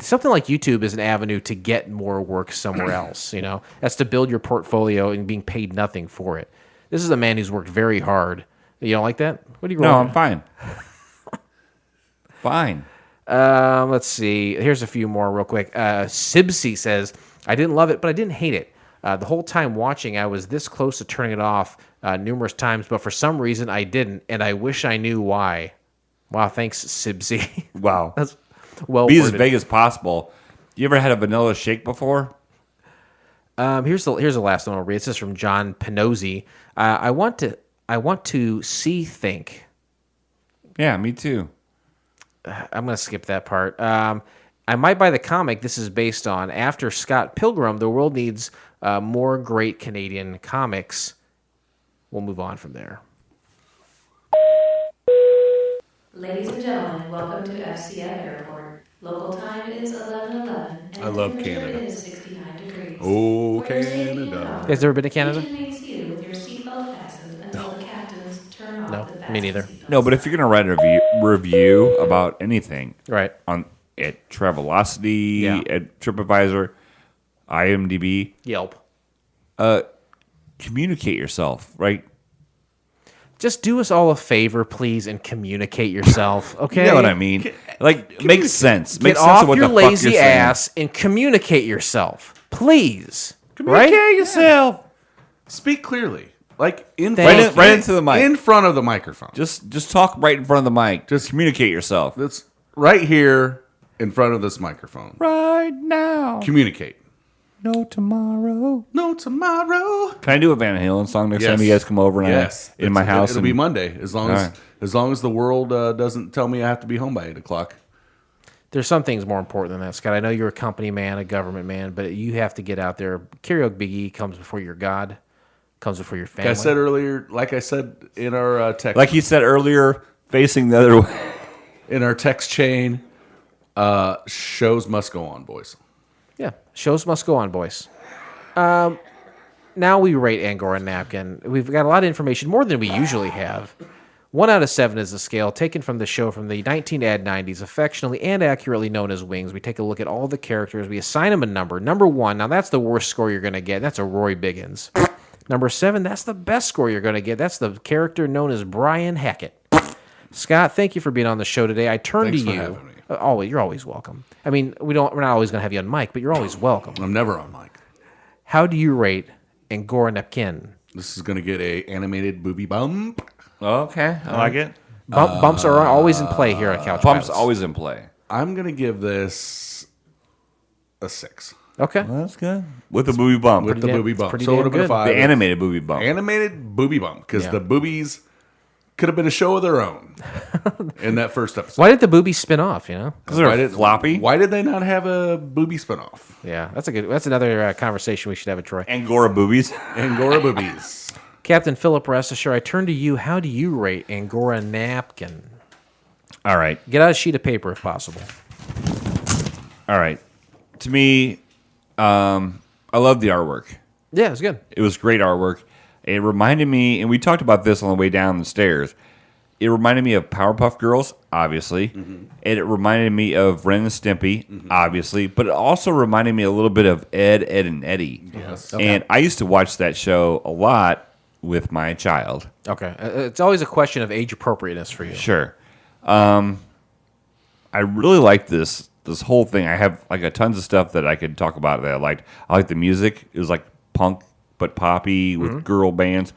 Something like YouTube is an avenue to get more work somewhere else. You know, that's to build your portfolio and being paid nothing for it. This is a man who's worked very hard. You don't like that? What do you? No, I'm fine. Fine. Let's see. Here's a few more real quick. Sibsy says, I didn't love it, but I didn't hate it. The whole time watching, I was this close to turning it off numerous times, but for some reason I didn't, and I wish I knew why. Wow, thanks, Sibsy. Wow. That's well Be as worded. vague as possible. You ever had a vanilla shake before? Here's the last one I'll read. This is from John Pinozzi. I want to see think. Yeah, me too. I'm going to skip that part. I might buy the comic this is based on. After Scott Pilgrim, the world needs more great Canadian comics. We'll move on from there. Ladies and gentlemen, welcome to FCF Airport. Local time is 11:11. I love temperature Canada. is 69 degrees. Oh, For your safety and Canada. comfort, You guys ever been to Canada? Please remain seated with your seatbelt fastened until the captains turn off No, the me fasten neither. seatbelts. No, but if you're going to write a review about anything Right. at Travelocity, Yeah. at TripAdvisor, IMDb, Yelp. communicate yourself, right? Just do us all a favor, please, and communicate yourself. Okay. You know what I mean? Like, makes sense. Get Makes sense off of what your the fuck lazy you're saying. ass and communicate yourself, please. Communicate yourself. Speak clearly, like in Thank front, you. Right into the mic. in front of the microphone. Just talk right in front of the mic. Just communicate yourself. That's right here in front of this microphone. Right now. Communicate. No tomorrow. No tomorrow. Can I do a Van Halen song next Yes. time you guys come over and Yes, in my house? It'll and, be Monday as long All as right. as long as the world doesn't tell me I have to be home by 8:00. There's some things more important than that, Scott. I know you're a company man, a government man, but you have to get out there. Karaoke Big E comes before your God, comes before your family. Like I said earlier, like I said in our text, Like you said earlier, facing the other way. in our text chain, shows must go on, boys. Yeah, shows must go on, boys. Now we rate Angora Napkin. We've got a lot of information, more than we usually have. 1 out of 7 is the scale taken from the show from the 1990s, affectionately and accurately known as Wings. We take a look at all the characters. We assign them a number. Number 1, now that's the worst score you're going to get. That's a Roy Biggins. Number 7, that's the best score you're going to get. That's the character known as Brian Hackett. Scott, thank you for being on the show today. I turn Thanks to for you. having me. You're always welcome. I mean, we're not always going to have you on mic, but you're always welcome. I'm never on mic. How do you rate Angora Napkin? This is going to get a animated booby bump. Okay, I like it. Bumps are always in play here at Couch Bump's Pilots. always in play. I'm going to give this a 6. Okay. Well, that's good. With the booby bump. With the damn- booby it's bump. pretty So it would damn have been a good. 5. The animated booby bump. Animated booby bump. Because Yeah. the boobies could have been a show of their own in that first episode. Why did the boobies spin off, you know? Because they're floppy. Why did they not have a booby spinoff? Yeah, that's another conversation we should have with Troy. Angora boobies. Angora boobies. Captain Philip Restisher, I turn to you. How do you rate Angora Napkin? All right. Get out a sheet of paper if possible. All right. To me, I love the artwork. Yeah, it's good. It was great artwork. It reminded me, and we talked about this on the way down the stairs. It reminded me of Powerpuff Girls, obviously. And it reminded me of Ren and Stimpy, obviously. But it also reminded me a little bit of Ed, Ed, and Eddie. Yes. And I used to watch that show a lot with my child. Okay. It's always a question of age appropriateness for you. Sure. I really like this whole thing. I have like a tons of stuff that I could talk about that I liked. I like the music. It was like punk but poppy with girl bands.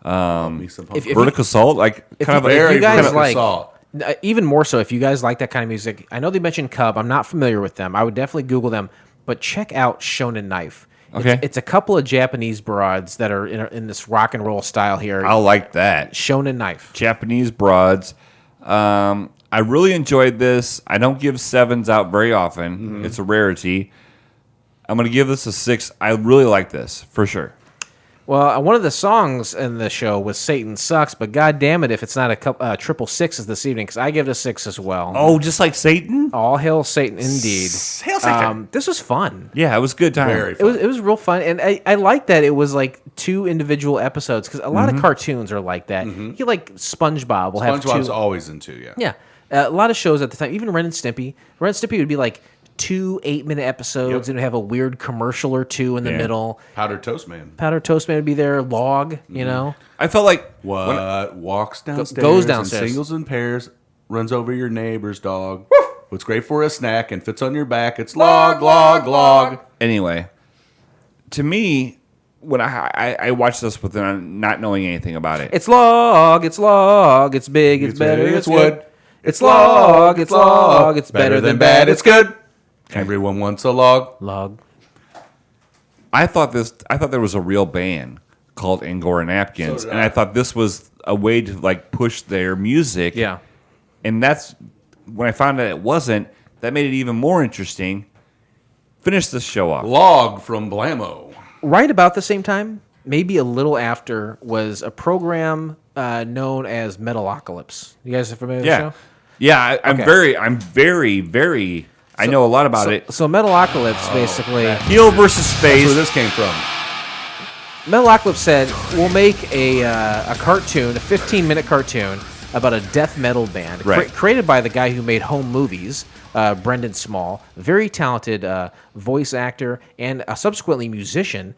Me some If Vertical Assault, like kind of Very you guys Vertical like, Assault. even more so, if you guys like that kind of music, I know they mentioned Cub. I'm not familiar with them. I would definitely Google them, but check out Shonen Knife. Okay. It's a couple of Japanese broads that are in this rock and roll style here. I like that. Shonen Knife. Japanese broads. I really enjoyed this. I don't give 7s out very often. It's a rarity. I'm going to give this a 6. I really like this, for sure. Well, one of the songs in the show was Satan Sucks, but god damn it if it's not a triple sixes this evening, because I give it a 6 as well. Oh, just like Satan? All hail Satan, indeed. Hail Satan. This was fun. Yeah, it was a good time. Very It fun. was real fun, and I like that it was like 2 individual episodes, because a lot of cartoons are like that. You get like SpongeBob will have 2. SpongeBob's always in 2, yeah. Yeah, a lot of shows at the time, even Ren and Stimpy. Ren and Stimpy would be like 2 8-minute episodes, and it would have a weird commercial or 2 in the Yeah. middle. Powdered Toast Man. Powder Toast Man would be there. Log, you know. I felt like What walks downstairs, goes downstairs. and singles and pairs, runs over your neighbor's dog. What's great for a snack and fits on your back? It's log. anyway, to me, when I watched this with not knowing anything about it, It's log, it's big, it's better, it's it's wood. wood. It's log, it's better than bad, it's good. Everyone wants a log. log. I thought there was a real band called Angora Napkins, So did and I. I thought this was a way to like push their music. Yeah. And that's when I found out it wasn't. That made it even more interesting. Finish this show off. Log from Blammo. Right about the same time, maybe a little after, was a program known as Metalocalypse. You guys are familiar with the Yeah, show? yeah. I'm Okay. very. I know a lot about it. So Metalocalypse basically, Heel versus That's where Space. this came from. Metalocalypse said, we'll make a cartoon, a 15-minute cartoon about a death metal band Right. created by the guy who made Home Movies, Brendan Small, very talented voice actor and subsequently musician.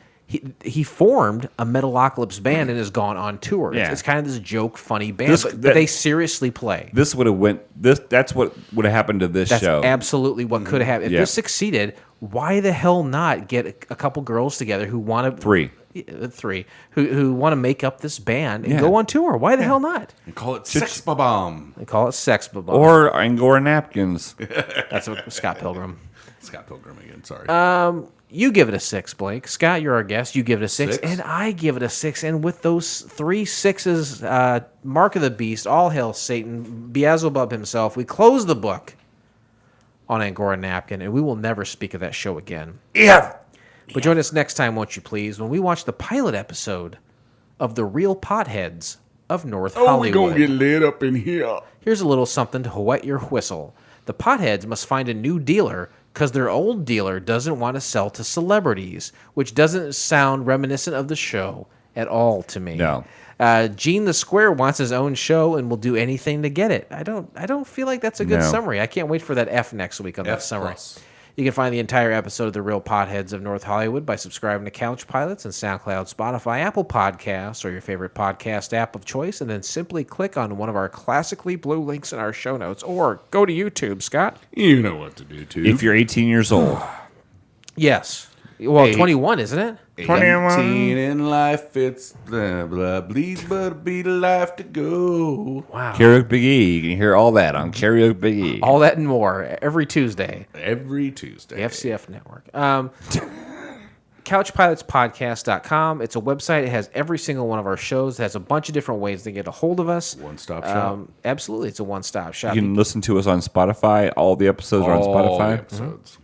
He formed a Metalocalypse band and has gone on tour. Yeah. It's kind of this joke, funny band, but they seriously play. This would have went. That's what would have happened to this That's show. absolutely what could have happened. If Yeah. this succeeded, why the hell not get a couple girls together who want to three who want to make up this band and Yeah. go on tour? Why the hell not? And call it Sex Bomb. They call it Sex Bomb. or Angora Napkins. That's what Scott Pilgrim. Scott Pilgrim again. Sorry. You give it a 6, Blake. Scott, you're our guest. You give it a 6, 6? and I give it a 6. And with those 3 6s, Mark of the Beast, all hail Satan, Beelzebub himself, we close the book on Angora Napkin, and we will never speak of that show again. Yeah. But join us next time, won't you please, when we watch the pilot episode of The Real Potheads of North Hollywood. lit up in here. Here's a little something to wet your whistle. The Potheads must find a new dealer because their old dealer doesn't want to sell to celebrities, which doesn't sound reminiscent of the show at all to me. No. Gene the Square wants his own show and will do anything to get it. I don't feel like that's a good No. summary. I can't wait for that F next week on that F summary. plus. You can find the entire episode of The Real Potheads of North Hollywood by subscribing to Couch Pilots and SoundCloud, Spotify, Apple Podcasts, or your favorite podcast app of choice, and then simply click on one of our classically blue links in our show notes, or go to YouTube, Scott. You know what to do, too. If you're 18 years old. Yes. Well, Hey. 21, isn't it? 18 in life, it's blah, blah, bleeds, but be the life to go. Wow. Karaoke Big E. You can hear all that on Karaoke Big E. All that and more every Tuesday. Every Tuesday. The FCF Network. CouchPilotsPodcast.com. It's a website. It has every single one of our shows. It has a bunch of different ways to get a hold of us. One-stop shop. Absolutely. It's a one-stop shop. You can listen to us on Spotify. All the episodes are on All Spotify. the episodes.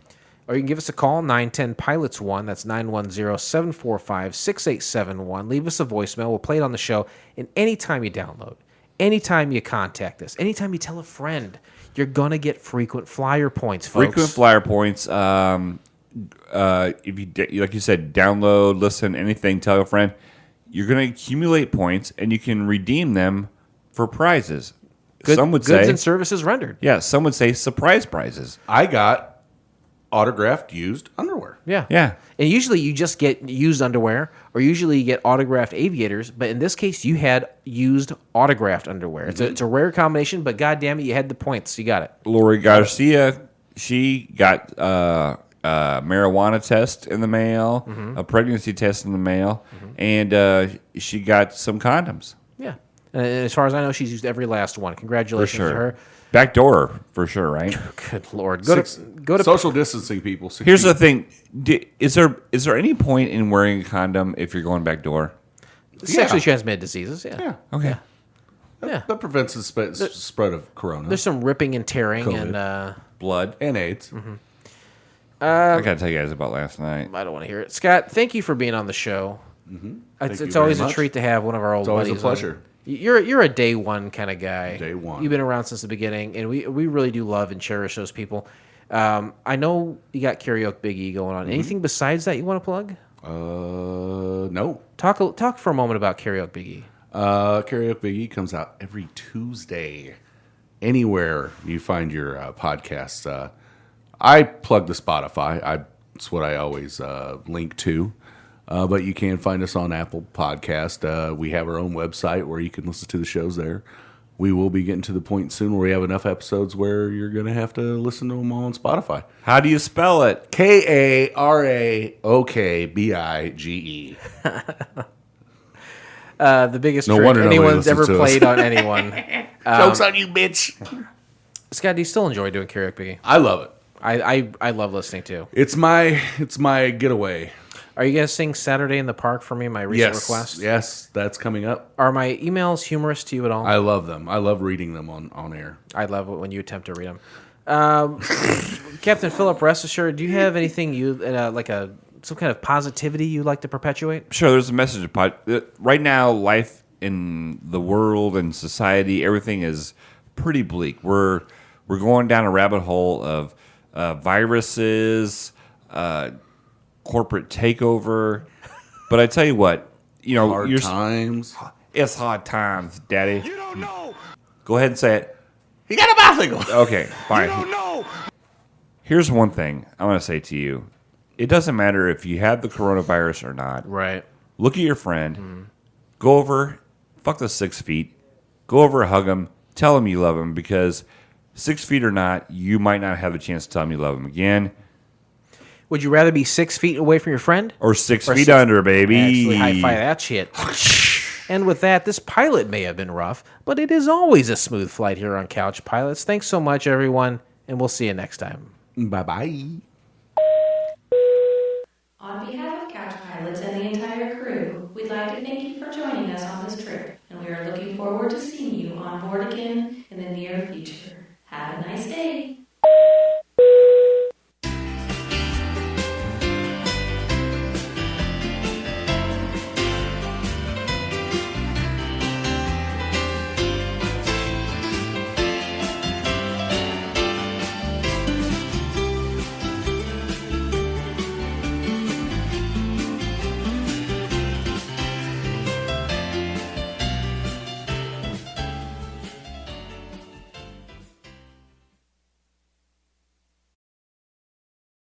Or you can give us a call, 910-PILOTS-1. That's 910-745-6871. Leave us a voicemail. We'll play it on the show. And anytime you download, anytime you contact us, anytime you tell a friend, you're going to get frequent flyer points, folks. Frequent flyer points. If you, like you said, download, listen, anything, tell a friend, you're going to accumulate points, and you can redeem them for prizes. Some would goods say, and services rendered. yeah, some would say surprise prizes. I got autographed used underwear. Yeah. Yeah. And usually you just get used underwear, or usually you get autographed aviators, but in this case you had used autographed underwear. It's a rare combination, but goddamn it, you had the points. You got it. Lori Garcia, she got a marijuana test in the mail, a pregnancy test in the mail, and she got some condoms. Yeah. And as far as I know, she's used every last one. For Congratulations to her. sure. Back door, for sure, right? Good Lord. Go to Social distancing, people. 6 Here's feet. the thing. Is there any point in wearing a condom if you're going back door? sexually transmitted diseases. Yeah. Yeah. Okay. Yeah. That prevents the spread of corona There's some ripping and tearing, COVID. and Blood. and AIDS. I got to tell you guys about last night. I don't want to hear it. Scott, thank you for being on the show. Thank you It's very always a much. treat to have one of our old It's always a buddies on. pleasure. You're a day one kind of guy. Day one. You've been around since the beginning, and we really do love and cherish those people. I know you got Karaoke Big E going on. Anything besides that you want to plug? No. Talk for a moment about Karaoke Big E. Karaoke Big E comes out every Tuesday. Anywhere you find your podcasts. I plug the Spotify. That's what I always link to. But you can find us on Apple Podcast. We have our own website where you can listen to the shows there. We will be getting to the point soon where we have enough episodes where you're going to have to listen to them all on Spotify. How do you spell it? KARAOKBIGE. The biggest No trick wonder nobody anyone's listens ever to us. played on anyone. Joke's on you, bitch. Scott, do you still enjoy doing Karaoke Big E? I love it. I love listening too. It's my getaway. Are you guys sing Saturday in the Park for me? My recent request. Yes, that's coming up. Are my emails humorous to you at all? I love them. I love reading them on air. I love it when you attempt to read them. Captain Philip, rest assured, do you have anything some kind of positivity you'd like to perpetuate? Sure, there's a message. Right now, life in the world and society, everything is pretty bleak. We're going down a rabbit hole of viruses, corporate takeover. But I tell you what, Hard times. It's hard times, Daddy. You don't know. Go ahead and say it. He got a bicycle. Okay, fine. You don't know. Here's one thing I want to say to you. It doesn't matter if you have the coronavirus or not. Right. Look at your friend. Go over, fuck the 6 feet. Go over, hug him. Tell him you love him, because 6 feet or not, you might not have a chance to tell him you love him again. Would you rather be 6 feet away from your friend? Or 6 feet under, baby. Actually, high-five that shit. And with that, this pilot may have been rough, but it is always a smooth flight here on Couch Pilots. Thanks so much, everyone, and we'll see you next time. Bye-bye. On behalf of Couch Pilots and the entire crew, we'd like to thank you for joining us on this trip, and we are looking forward to seeing you on board again in the near future. Have a nice day.